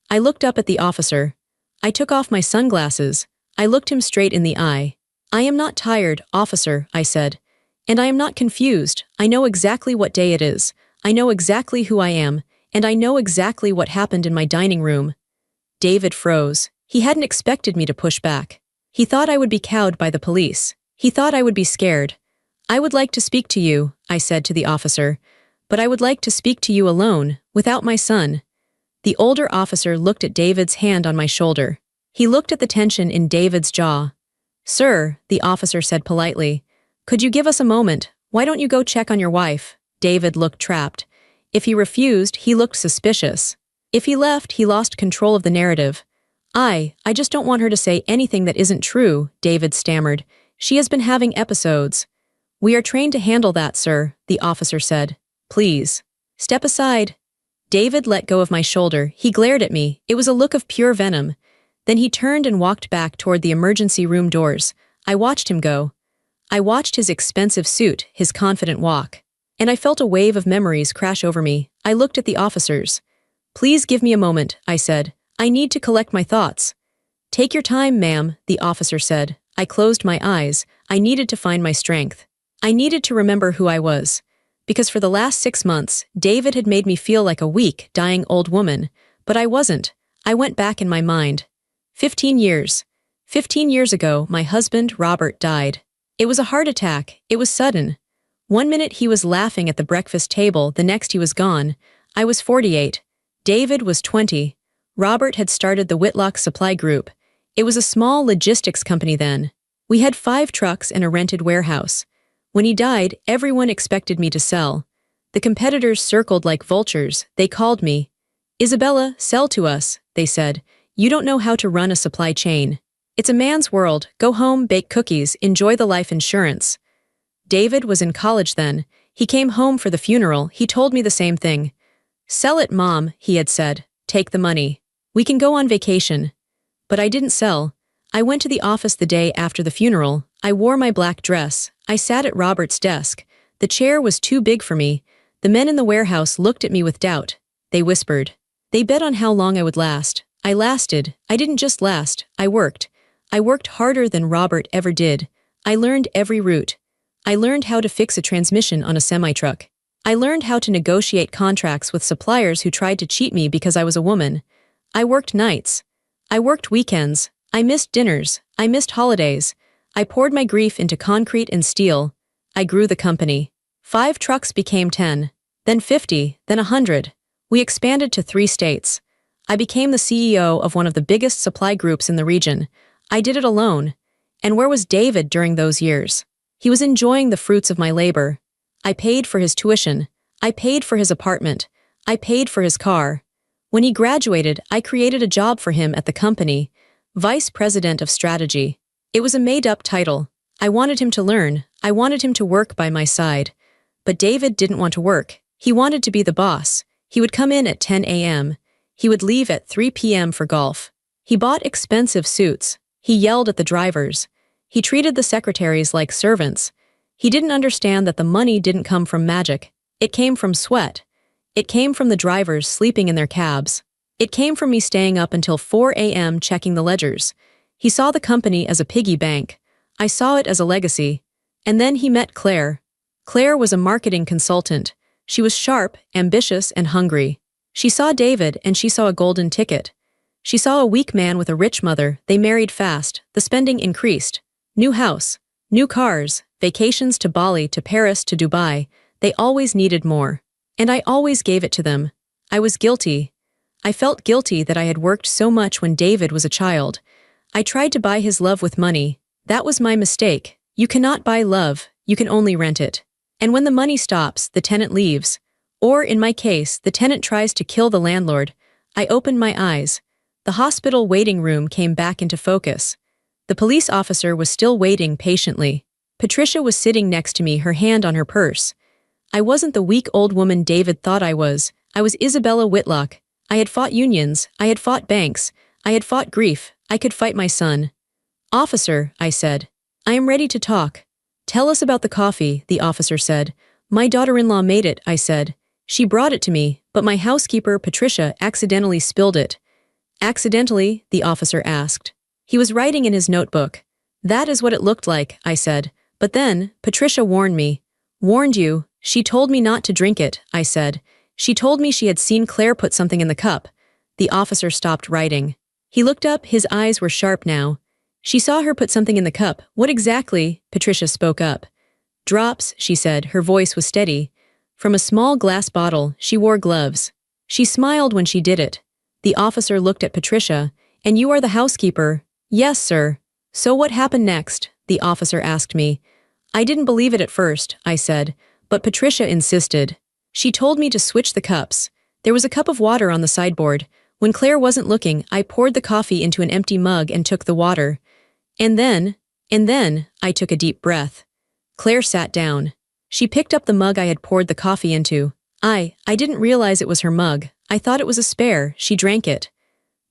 I looked up at the officer. I took off my sunglasses. I looked him straight in the eye. I am not tired, officer, I said. And I am not confused. I know exactly what day it is. I know exactly who I am, and I know exactly what happened in my dining room. David froze. He hadn't expected me to push back. He thought I would be cowed by the police. He thought I would be scared. I would like to speak to you, I said to the officer, but I would like to speak to you alone, without my son. The older officer looked at David's hand on my shoulder. He looked at the tension in David's jaw. Sir, the officer said politely, could you give us a moment? Why don't you go check on your wife? David looked trapped. If he refused, he looked suspicious. If he left, he lost control of the narrative. I just don't want her to say anything that isn't true, David stammered. She has been having episodes. We are trained to handle that, sir, the officer said. Please. Step aside. David let go of my shoulder. He glared at me. It was a look of pure venom. Then he turned and walked back toward the emergency room doors. I watched him go. I watched his expensive suit, his confident walk. And I felt a wave of memories crash over me. I looked at the officers. Please give me a moment, I said. I need to collect my thoughts. Take your time, ma'am, the officer said. I closed my eyes. I needed to find my strength. I needed to remember who I was. Because for the last 6 months, David had made me feel like a weak, dying old woman. But I wasn't. I went back in my mind. 15 years. 15 years ago, my husband, Robert, died. It was a heart attack. It was sudden. One minute he was laughing at the breakfast table, the next he was gone. I was 48. David was 20. Robert had started the Whitlock Supply Group. It was a small logistics company then. We had 5 trucks and a rented warehouse. When he died, everyone expected me to sell. The competitors circled like vultures. They called me. Isabella, sell to us, they said. You don't know how to run a supply chain. It's a man's world. Go home, bake cookies, enjoy the life insurance. David was in college then. He came home for the funeral. He told me the same thing. Sell it, Mom, he had said. Take the money. We can go on vacation. But I didn't sell. I went to the office the day after the funeral. I wore my black dress. I sat at Robert's desk. The chair was too big for me. The men in the warehouse looked at me with doubt. They whispered. They bet on how long I would last. I lasted. I didn't just last. I worked. I worked harder than Robert ever did. I learned every route. I learned how to fix a transmission on a semi-truck. I learned how to negotiate contracts with suppliers who tried to cheat me because I was a woman. I worked nights. I worked weekends. I missed dinners. I missed holidays. I poured my grief into concrete and steel. I grew the company. 5 trucks became 10, then 50, then 100. We expanded to 3 states. I became the CEO of one of the biggest supply groups in the region. I did it alone. And where was David during those years? He was enjoying the fruits of my labor. I paid for his tuition. I paid for his apartment. I paid for his car. When he graduated, I created a job for him at the company, Vice President of Strategy. It was a made-up title. I wanted him to learn. I wanted him to work by my side. But David didn't want to work. He wanted to be the boss. He would come in at 10 a.m. He would leave at 3 p.m. for golf. He bought expensive suits. He yelled at the drivers. He treated the secretaries like servants. He didn't understand that the money didn't come from magic. It came from sweat. It came from the drivers sleeping in their cabs. It came from me staying up until 4 a.m. checking the ledgers. He saw the company as a piggy bank. I saw it as a legacy. And then he met Claire. Claire was a marketing consultant. She was sharp, ambitious, and hungry. She saw David and she saw a golden ticket. She saw a weak man with a rich mother. They married fast. The spending increased. New house, new cars, vacations to Bali, to Paris, to Dubai. They always needed more. And I always gave it to them. I was guilty. I felt guilty that I had worked so much when David was a child. I tried to buy his love with money. That was my mistake. You cannot buy love, you can only rent it. And when the money stops, the tenant leaves. Or, in my case, the tenant tries to kill the landlord. I opened my eyes. The hospital waiting room came back into focus. The police officer was still waiting patiently. Patricia was sitting next to me, her hand on her purse. I wasn't the weak old woman David thought I was. I was Isabella Whitlock. I had fought unions. I had fought banks. I had fought grief. I could fight my son. Officer, I said. I am ready to talk. Tell us about the coffee, the officer said. My daughter-in-law made it, I said. She brought it to me, but my housekeeper, Patricia, accidentally spilled it. Accidentally? The officer asked. He was writing in his notebook. That is what it looked like, I said. But then, Patricia warned me. Warned you? She told me not to drink it, I said. She told me she had seen Claire put something in the cup. The officer stopped writing. He looked up, his eyes were sharp now. She saw her put something in the cup. What exactly? Patricia spoke up. Drops, she said, her voice was steady. From a small glass bottle, she wore gloves. She smiled when she did it. The officer looked at Patricia. And you are the housekeeper? Yes, sir. So what happened next? The officer asked me. I didn't believe it at first, I said, but Patricia insisted. She told me to switch the cups. There was a cup of water on the sideboard. When Claire wasn't looking, I poured the coffee into an empty mug and took the water. And then, I took a deep breath. Claire sat down. She picked up the mug I had poured the coffee into. I didn't realize it was her mug. I thought it was a spare. She drank it.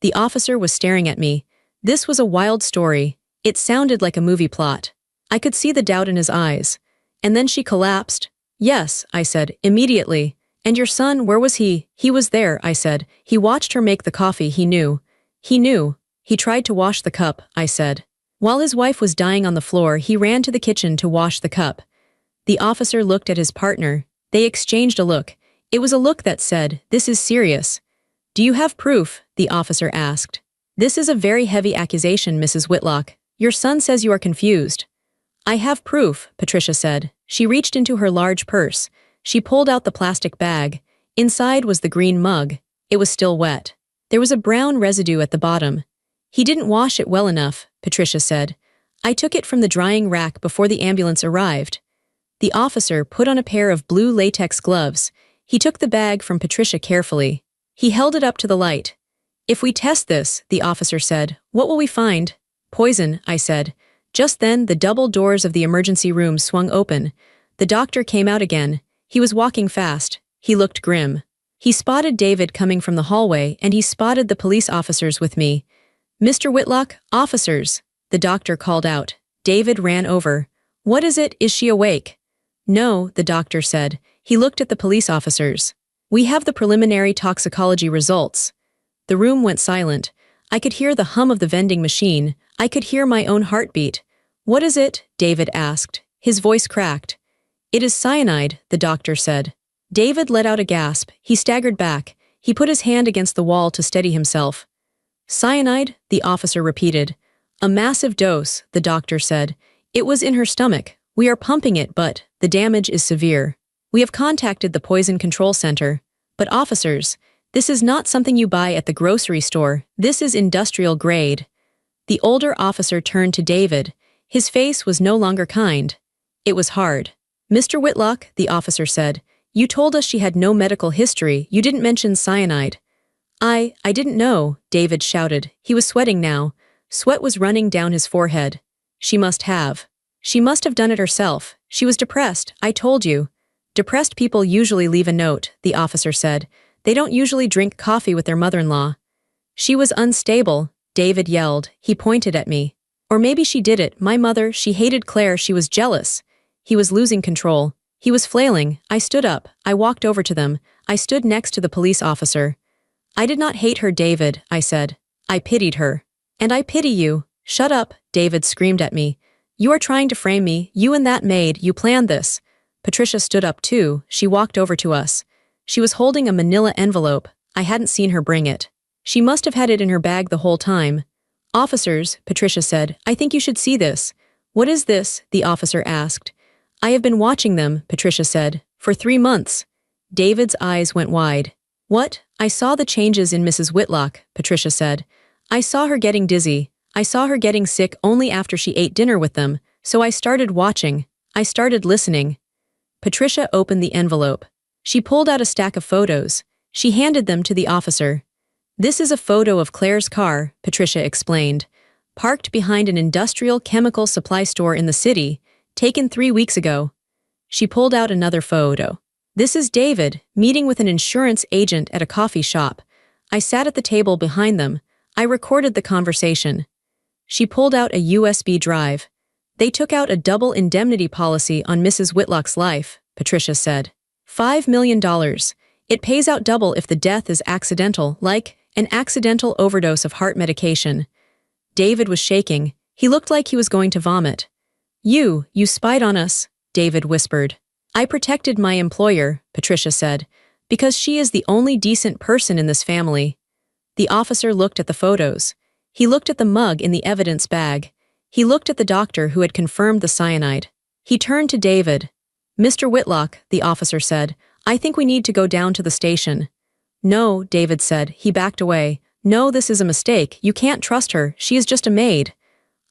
The officer was staring at me. This was a wild story. It sounded like a movie plot. I could see the doubt in his eyes. And then she collapsed. Yes, I said, immediately. And your son, where was he? He was there, I said. He watched her make the coffee, he knew. He knew. He tried to wash the cup, I said. While his wife was dying on the floor, he ran to the kitchen to wash the cup. The officer looked at his partner. They exchanged a look. It was a look that said, "This is serious." "Do you have proof?" the officer asked. "This is a very heavy accusation, Mrs. Whitlock. Your son says you are confused." "I have proof," Patricia said. She reached into her large purse. She pulled out the plastic bag. Inside was the green mug. It was still wet. There was a brown residue at the bottom. "He didn't wash it well enough," Patricia said. "I took it from the drying rack before the ambulance arrived." The officer put on a pair of blue latex gloves. He took the bag from Patricia carefully. He held it up to the light. "If we test this," the officer said, "what will we find?" "Poison," I said. Just then, the double doors of the emergency room swung open. The doctor came out again. He was walking fast. He looked grim. He spotted David coming from the hallway, and he spotted the police officers with me. "Mr. Whitlock, officers," the doctor called out. David ran over. "What is it? Is she awake?" "No," the doctor said. He looked at the police officers. "We have the preliminary toxicology results." The room went silent. I could hear the hum of the vending machine. I could hear my own heartbeat. "What is it?" David asked. His voice cracked. "It is cyanide," the doctor said. David let out a gasp. He staggered back. He put his hand against the wall to steady himself. "Cyanide?" the officer repeated. "A massive dose," the doctor said. "It was in her stomach. We are pumping it, but the damage is severe. We have contacted the Poison Control Center. But officers, this is not something you buy at the grocery store. This is industrial grade." The older officer turned to David. His face was no longer kind. It was hard. "Mr. Whitlock," the officer said, "you told us she had no medical history. You didn't mention cyanide." I didn't know," David shouted. He was sweating now. Sweat was running down his forehead. "She must have. She must have done it herself. She was depressed, I told you." "Depressed people usually leave a note," the officer said. "They don't usually drink coffee with their mother-in-law." "She was unstable," David yelled. He pointed at me. "Or maybe she did it. My mother, she hated Claire. She was jealous." He was losing control. He was flailing. I stood up. I walked over to them. I stood next to the police officer. "I did not hate her, David," I said. "I pitied her." "And I pity you." "Shut up," David screamed at me. "You are trying to frame me. You and that maid, you planned this." Patricia stood up too. She walked over to us. She was holding a manila envelope. I hadn't seen her bring it. She must have had it in her bag the whole time. "Officers," Patricia said, "I think you should see this." "What is this?" the officer asked. "I have been watching them," Patricia said, "for 3 months." David's eyes went wide. "What?" "I saw the changes in Mrs. Whitlock," Patricia said. "I saw her getting dizzy. I saw her getting sick only after she ate dinner with them, so I started watching. I started listening." Patricia opened the envelope. She pulled out a stack of photos. She handed them to the officer. "This is a photo of Claire's car," Patricia explained. "Parked behind an industrial chemical supply store in the city, taken 3 weeks ago." She pulled out another photo. "This is David, meeting with an insurance agent at a coffee shop. I sat at the table behind them. I recorded the conversation." She pulled out a USB drive. "They took out a double indemnity policy on Mrs. Whitlock's life," Patricia said. $5 million. It pays out double if the death is accidental, like an accidental overdose of heart medication." David was shaking. He looked like he was going to vomit. You spied on us," David whispered. "I protected my employer," Patricia said, "because she is the only decent person in this family." The officer looked at the photos. He looked at the mug in the evidence bag. He looked at the doctor who had confirmed the cyanide. He turned to David. "Mr. Whitlock," the officer said, "I think we need to go down to the station." "No," David said. He backed away. "No, this is a mistake. You can't trust her. She is just a maid."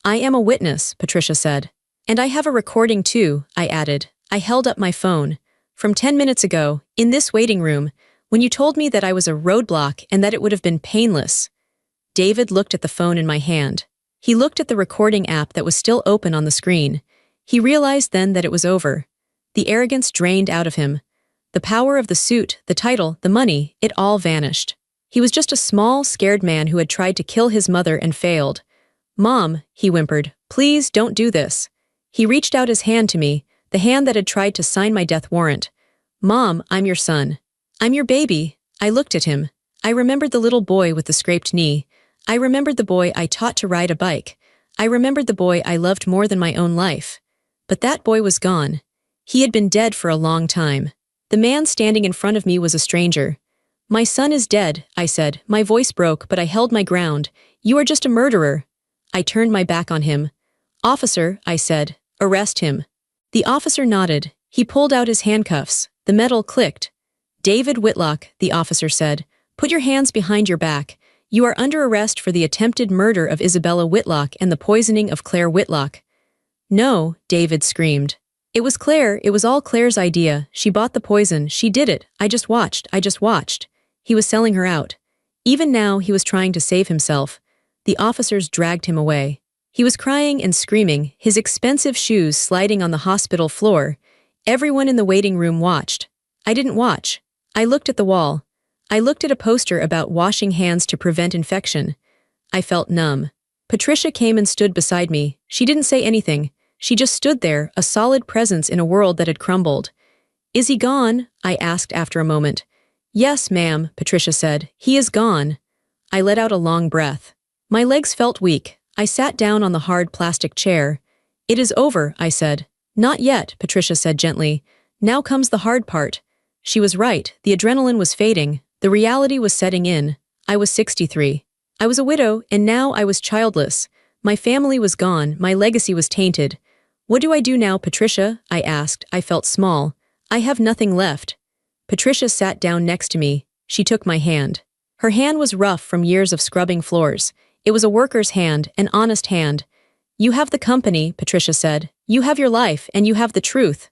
"I am a witness," Patricia said. "And I have a recording too," I added. I held up my phone. "From 10 minutes ago, in this waiting room, When you told me that I was a roadblock and that it would have been painless. David looked at the phone in my hand. He looked at the recording app that was still open on the screen. He realized then that it was over. The arrogance drained out of him. The power of the suit, the title, the money, it all vanished. He was just a small, scared man who had tried to kill his mother and failed. "Mom," he whimpered, "please don't do this." He reached out his hand to me, the hand that had tried to sign my death warrant. "Mom, I'm your son. I'm your baby." I looked at him. I remembered the little boy with the scraped knee. I remembered the boy I taught to ride a bike. I remembered the boy I loved more than my own life. But that boy was gone. He had been dead for a long time. The man standing in front of me was a stranger. "My son is dead," I said. My voice broke, but I held my ground. "You are just a murderer." I turned my back on him. "Officer," I said, "arrest him." The officer nodded. He pulled out his handcuffs. The metal clicked. "David Whitlock," the officer said, "put your hands behind your back. You are under arrest for the attempted murder of Isabella Whitlock and the poisoning of Claire Whitlock." "No," David screamed. "It was Claire, it was all Claire's idea. She bought the poison, she did it. I just watched. He was selling her out. Even now he was trying to save himself. The officers dragged him away. He was crying and screaming, his expensive shoes sliding on the hospital floor. Everyone in the waiting room watched. I didn't watch. I looked at the wall. I looked at a poster about washing hands to prevent infection. I felt numb. Patricia came and stood beside me. She didn't say anything. She just stood there, a solid presence in a world that had crumbled. "Is he gone?" I asked after a moment. "Yes, ma'am," Patricia said. "He is gone." I let out a long breath. My legs felt weak. I sat down on the hard plastic chair. "It is over," I said. "Not yet," Patricia said gently. "Now comes the hard part." She was right. The adrenaline was fading. The reality was setting in. I was 63. I was a widow, and now I was childless. My family was gone. My legacy was tainted. "What do I do now, Patricia?" I asked. I felt small. "I have nothing left." Patricia sat down next to me. She took my hand. Her hand was rough from years of scrubbing floors. It was a worker's hand, an honest hand. "You have the company," Patricia said. "You have your life, and you have the truth."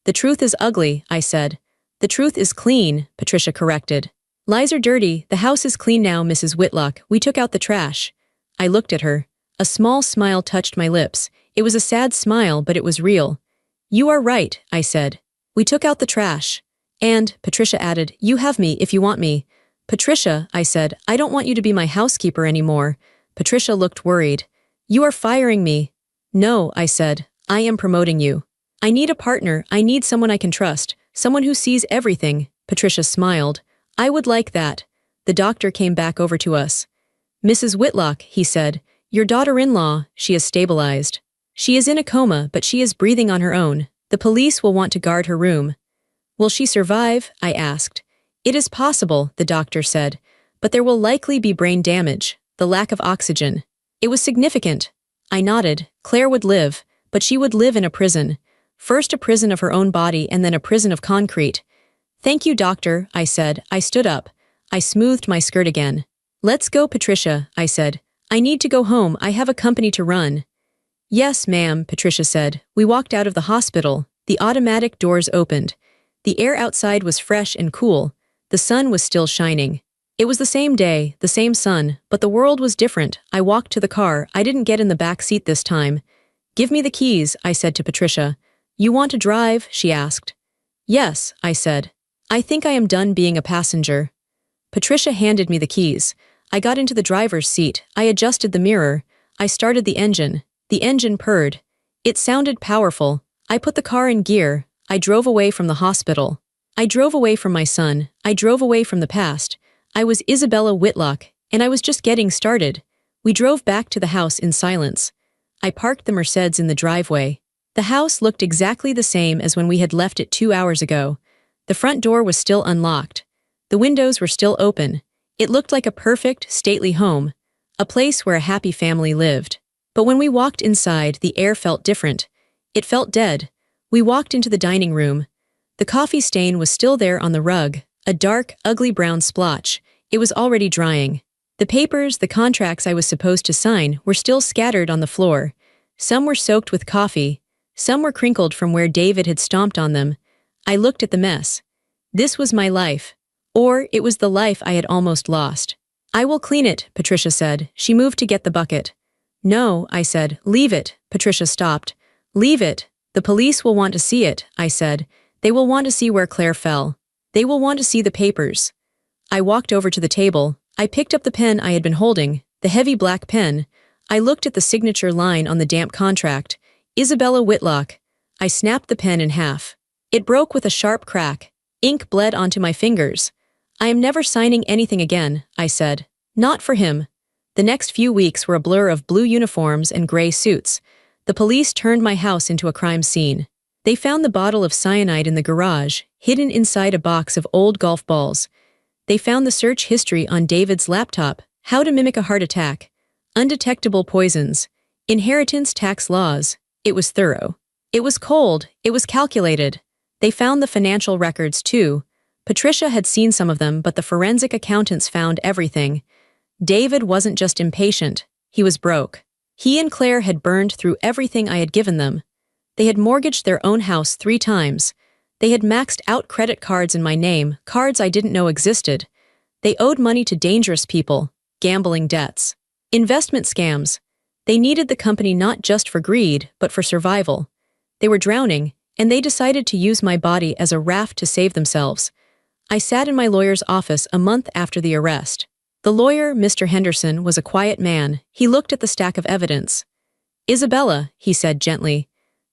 "The truth is ugly," I said. "The truth is clean," Patricia corrected. "Lies are dirty. The house is clean now, Mrs. Whitlock. We took out the trash." I looked at her. A small smile touched my lips. It was a sad smile, but it was real. "You are right," I said. "We took out the trash." "And," Patricia added, "you have me if you want me." "Patricia," I said, "I don't want you to be my housekeeper anymore." Patricia looked worried. "You are firing me." "No," I said, "I am promoting you. I need a partner. I need someone I can trust, someone who sees everything." Patricia smiled. "I would like that." The doctor came back over to us. "Mrs. Whitlock," he said, "your daughter-in-law, she is stabilized. She is in a coma, but she is breathing on her own. The police will want to guard her room." "Will she survive?" I asked. "It is possible," the doctor said, "but there will likely be brain damage, the lack of oxygen." It was significant. I nodded. Claire would live, but she would live in a prison. First a prison of her own body and then a prison of concrete. "Thank you, doctor," I said. I stood up. I smoothed my skirt again. "Let's go, Patricia," I said. "I need to go home. I have a company to run." "Yes, ma'am," Patricia said. We walked out of the hospital. The automatic doors opened. The air outside was fresh and cool. The sun was still shining. It was the same day, the same sun, but the world was different. I walked to the car. I didn't get in the back seat this time. "Give me the keys," I said to Patricia. "You want to drive?" she asked. "Yes," I said. "I think I am done being a passenger." Patricia handed me the keys. I got into the driver's seat. I adjusted the mirror. I started the engine. The engine purred. It sounded powerful. I put the car in gear. I drove away from the hospital. I drove away from my son. I drove away from the past. I was Isabella Whitlock, and I was just getting started. We drove back to the house in silence. I parked the Mercedes in the driveway. The house looked exactly the same as when we had left it 2 hours ago. The front door was still unlocked. The windows were still open. It looked like a perfect, stately home, a place where a happy family lived. But when we walked inside, the air felt different. It felt dead. We walked into the dining room. The coffee stain was still there on the rug, a dark, ugly brown splotch. It was already drying. The papers, the contracts I was supposed to sign, were still scattered on the floor. Some were soaked with coffee. Some were crinkled from where David had stomped on them. I looked at the mess. This was my life. Or it was the life I had almost lost. I will clean it, Patricia said. She moved to get the bucket. No, I said. Leave it. Patricia stopped. Leave it. The police will want to see it, I said. They will want to see where Claire fell. They will want to see the papers. I walked over to the table. I picked up the pen I had been holding, the heavy black pen. I looked at the signature line on the damp contract. Isabella Whitlock. I snapped the pen in half. It broke with a sharp crack. Ink bled onto my fingers. I am never signing anything again, I said. Not for him. The next few weeks were a blur of blue uniforms and gray suits. The police turned my house into a crime scene. They found the bottle of cyanide in the garage, hidden inside a box of old golf balls. They found the search history on David's laptop, how to mimic a heart attack, undetectable poisons, inheritance tax laws. It was thorough. It was cold. It was calculated. They found the financial records, too. Patricia had seen some of them, but the forensic accountants found everything. David wasn't just impatient. He was broke. He and Claire had burned through everything I had given them. They had mortgaged their own house 3 times. They had maxed out credit cards in my name, cards I didn't know existed. They owed money to dangerous people, gambling debts, investment scams. They needed the company not just for greed, but for survival. They were drowning, and they decided to use my body as a raft to save themselves. I sat in my lawyer's office a month after the arrest. The lawyer, Mr. Henderson, was a quiet man. He looked at the stack of evidence. Isabella, he said gently,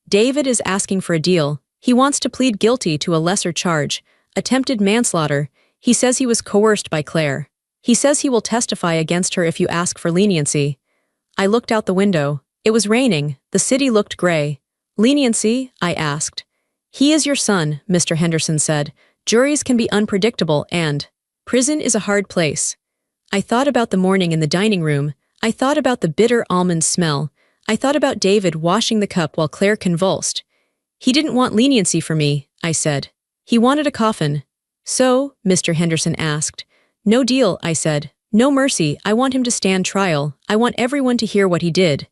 David is asking for a deal. He wants to plead guilty to a lesser charge, attempted manslaughter. He says he was coerced by Claire. He says he will testify against her if you ask for leniency. I looked out the window. It was raining. The city looked gray. Leniency? I asked. He is your son, Mr. Henderson said. Juries can be unpredictable and prison is a hard place. I thought about the morning in the dining room. I thought about the bitter almond smell. I thought about David washing the cup while Claire convulsed. He didn't want leniency for me, I said. He wanted a coffin. So, Mr. Henderson asked. No deal, I said. No mercy. I want him to stand trial. I want everyone to hear what he did.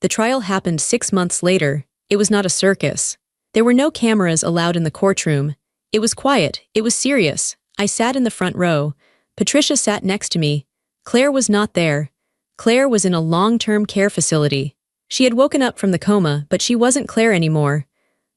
The trial happened 6 months later. It was not a circus. There were no cameras allowed in the courtroom. It was quiet. It was serious. I sat in the front row. Patricia sat next to me. Claire was not there. Claire was in a long-term care facility. She had woken up from the coma, but she wasn't Claire anymore.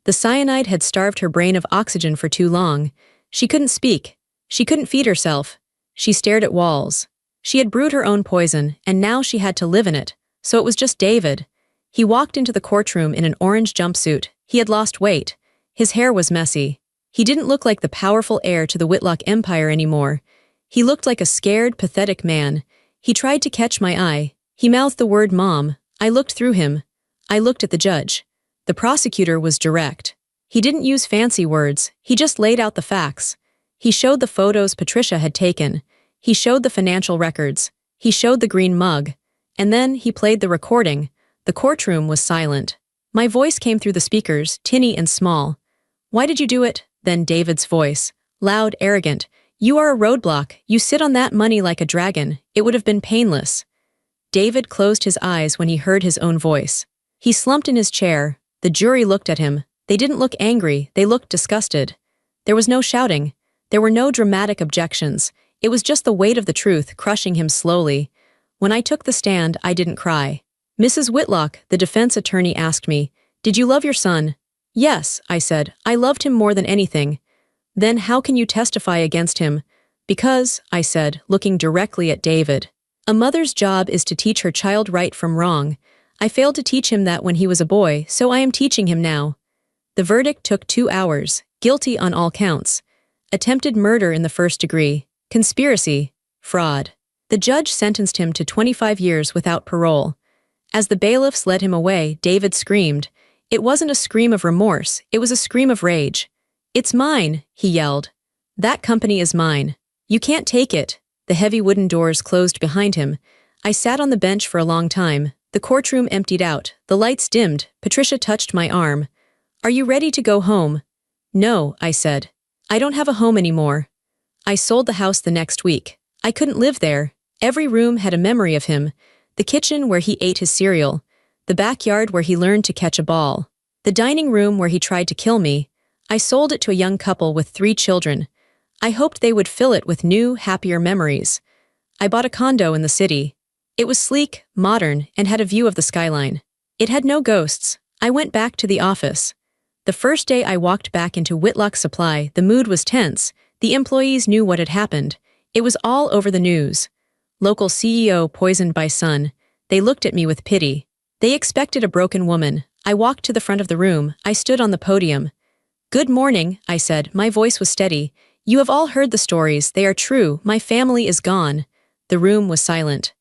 The cyanide had starved her brain of oxygen for too long. She couldn't speak. She couldn't feed herself. She stared at walls. She had brewed her own poison, and now she had to live in it. So it was just David. He walked into the courtroom in an orange jumpsuit. He had lost weight. His hair was messy. He didn't look like the powerful heir to the Whitlock empire anymore. He looked like a scared, pathetic man. He tried to catch my eye. He mouthed the word mom. I looked through him. I looked at the judge. The prosecutor was direct. He didn't use fancy words. He just laid out the facts. He showed the photos Patricia had taken. He showed the financial records. He showed the green mug. And then he played the recording. The courtroom was silent. My voice came through the speakers, tinny and small. Why did you do it? Then David's voice. Loud, arrogant. You are a roadblock. You sit on that money like a dragon. It would have been painless. David closed his eyes when he heard his own voice. He slumped in his chair. The jury looked at him. They didn't look angry. They looked disgusted. There was no shouting. There were no dramatic objections. It was just the weight of the truth crushing him slowly. When I took the stand, I didn't cry. Mrs. Whitlock, the defense attorney, asked me, "Did you love your son?" "Yes," I said. "I loved him more than anything." "Then how can you testify against him?" "Because," I said, looking directly at David. "A mother's job is to teach her child right from wrong. I failed to teach him that when he was a boy, so I am teaching him now." The verdict took 2 hours. Guilty on all counts. Attempted murder in the first degree. Conspiracy. Fraud. The judge sentenced him to 25 years without parole. As the bailiffs led him away, David screamed. It wasn't a scream of remorse, it was a scream of rage. "It's mine," he yelled. "That company is mine. You can't take it." The heavy wooden doors closed behind him. I sat on the bench for a long time. The courtroom emptied out. The lights dimmed. Patricia touched my arm. "Are you ready to go home?" "No," I said. "I don't have a home anymore." I sold the house the next week. I couldn't live there. Every room had a memory of him. The kitchen where he ate his cereal. The backyard where he learned to catch a ball. The dining room where he tried to kill me. I sold it to a young couple with 3 children. I hoped they would fill it with new, happier memories. I bought a condo in the city. It was sleek, modern, and had a view of the skyline. It had no ghosts. I went back to the office. The first day I walked back into Whitlock Supply, the mood was tense. The employees knew what had happened. It was all over the news. Local CEO poisoned by son. They looked at me with pity. They expected a broken woman. I walked to the front of the room. I stood on the podium. "Good morning," I said. My voice was steady. "You have all heard the stories. They are true. My family is gone." The room was silent.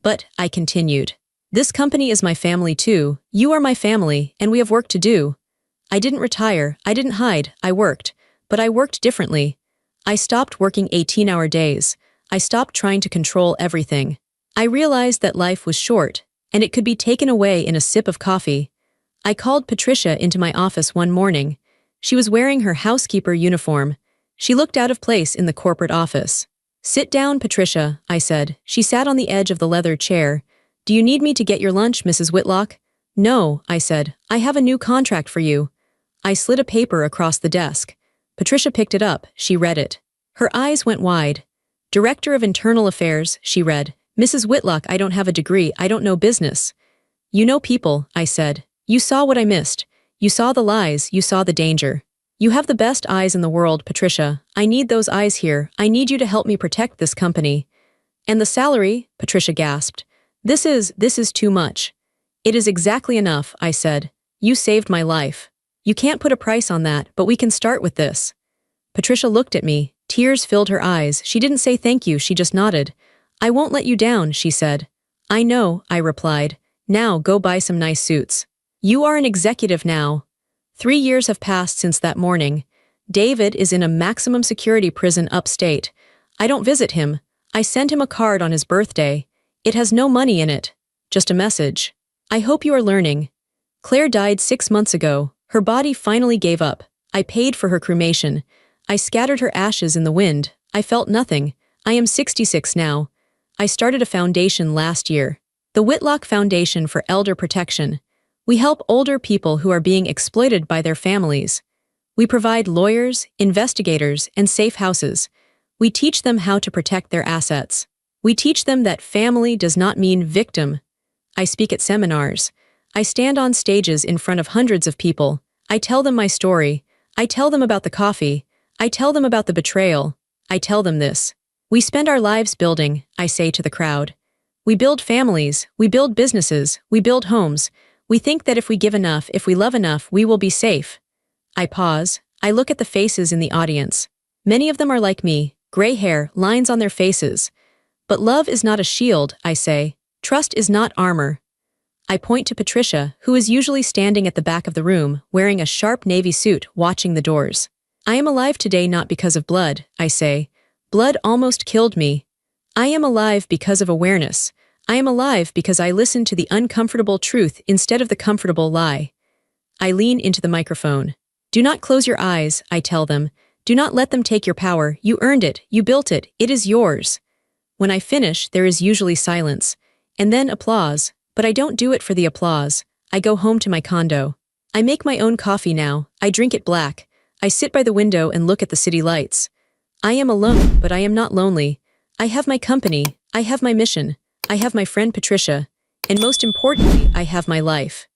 "But," I continued, "this company is my family too. You are my family, and we have work to do." I didn't retire. I didn't hide. I worked. But I worked differently. I stopped working 18-hour days. I stopped trying to control everything. I realized that life was short, and it could be taken away in a sip of coffee. I called Patricia into my office one morning. She was wearing her housekeeper uniform. She looked out of place in the corporate office. "Sit down, Patricia," I said. She sat on the edge of the leather chair. "Do you need me to get your lunch, Mrs. Whitlock?" "No," I said. "I have a new contract for you." I slid a paper across the desk. Patricia picked it up. She read it. Her eyes went wide. "Director of Internal Affairs," she read. "Mrs. Whitlock, I don't have a degree. I don't know business." "You know people," I said. "You saw what I missed. You saw the lies. You saw the danger. You have the best eyes in the world, Patricia. I need those eyes here. I need you to help me protect this company." "And the salary?" Patricia gasped. This is too much." "It is exactly enough," I said. "You saved my life. You can't put a price on that, but we can start with this." Patricia looked at me. Tears filled her eyes. She didn't say thank you, she just nodded. "I won't let you down," she said. "I know," I replied. "Now go buy some nice suits. You are an executive now." 3 years have passed since that morning. David is in a maximum security prison upstate. I don't visit him. I send him a card on his birthday. It has no money in it. Just a message. "I hope you are learning." Claire died 6 months ago. Her body finally gave up. I paid for her cremation. I scattered her ashes in the wind. I felt nothing. I am 66 now. I started a foundation last year. The Whitlock Foundation for Elder Protection. We help older people who are being exploited by their families. We provide lawyers, investigators, and safe houses. We teach them how to protect their assets. We teach them that family does not mean victim. I speak at seminars. I stand on stages in front of hundreds of people. I tell them my story. I tell them about the coffee. I tell them about the betrayal. I tell them this. We spend our lives building, I say to the crowd. We build families. We build businesses. We build homes. We think that if we give enough, if we love enough, we will be safe. I pause. I look at the faces in the audience. Many of them are like me, gray hair, lines on their faces. But love is not a shield, I say. Trust is not armor. I point to Patricia, who is usually standing at the back of the room, wearing a sharp navy suit, watching the doors. I am alive today not because of blood, I say. Blood almost killed me. I am alive because of awareness. I am alive because I listen to the uncomfortable truth instead of the comfortable lie. I lean into the microphone. Do not close your eyes, I tell them. Do not let them take your power. You earned it. You built it. It is yours. When I finish, there is usually silence. And then applause. But I don't do it for the applause. I go home to my condo. I make my own coffee now. I drink it black. I sit by the window and look at the city lights. I am alone, but I am not lonely. I have my company. I have my mission. I have my friend Patricia. And most importantly, I have my life.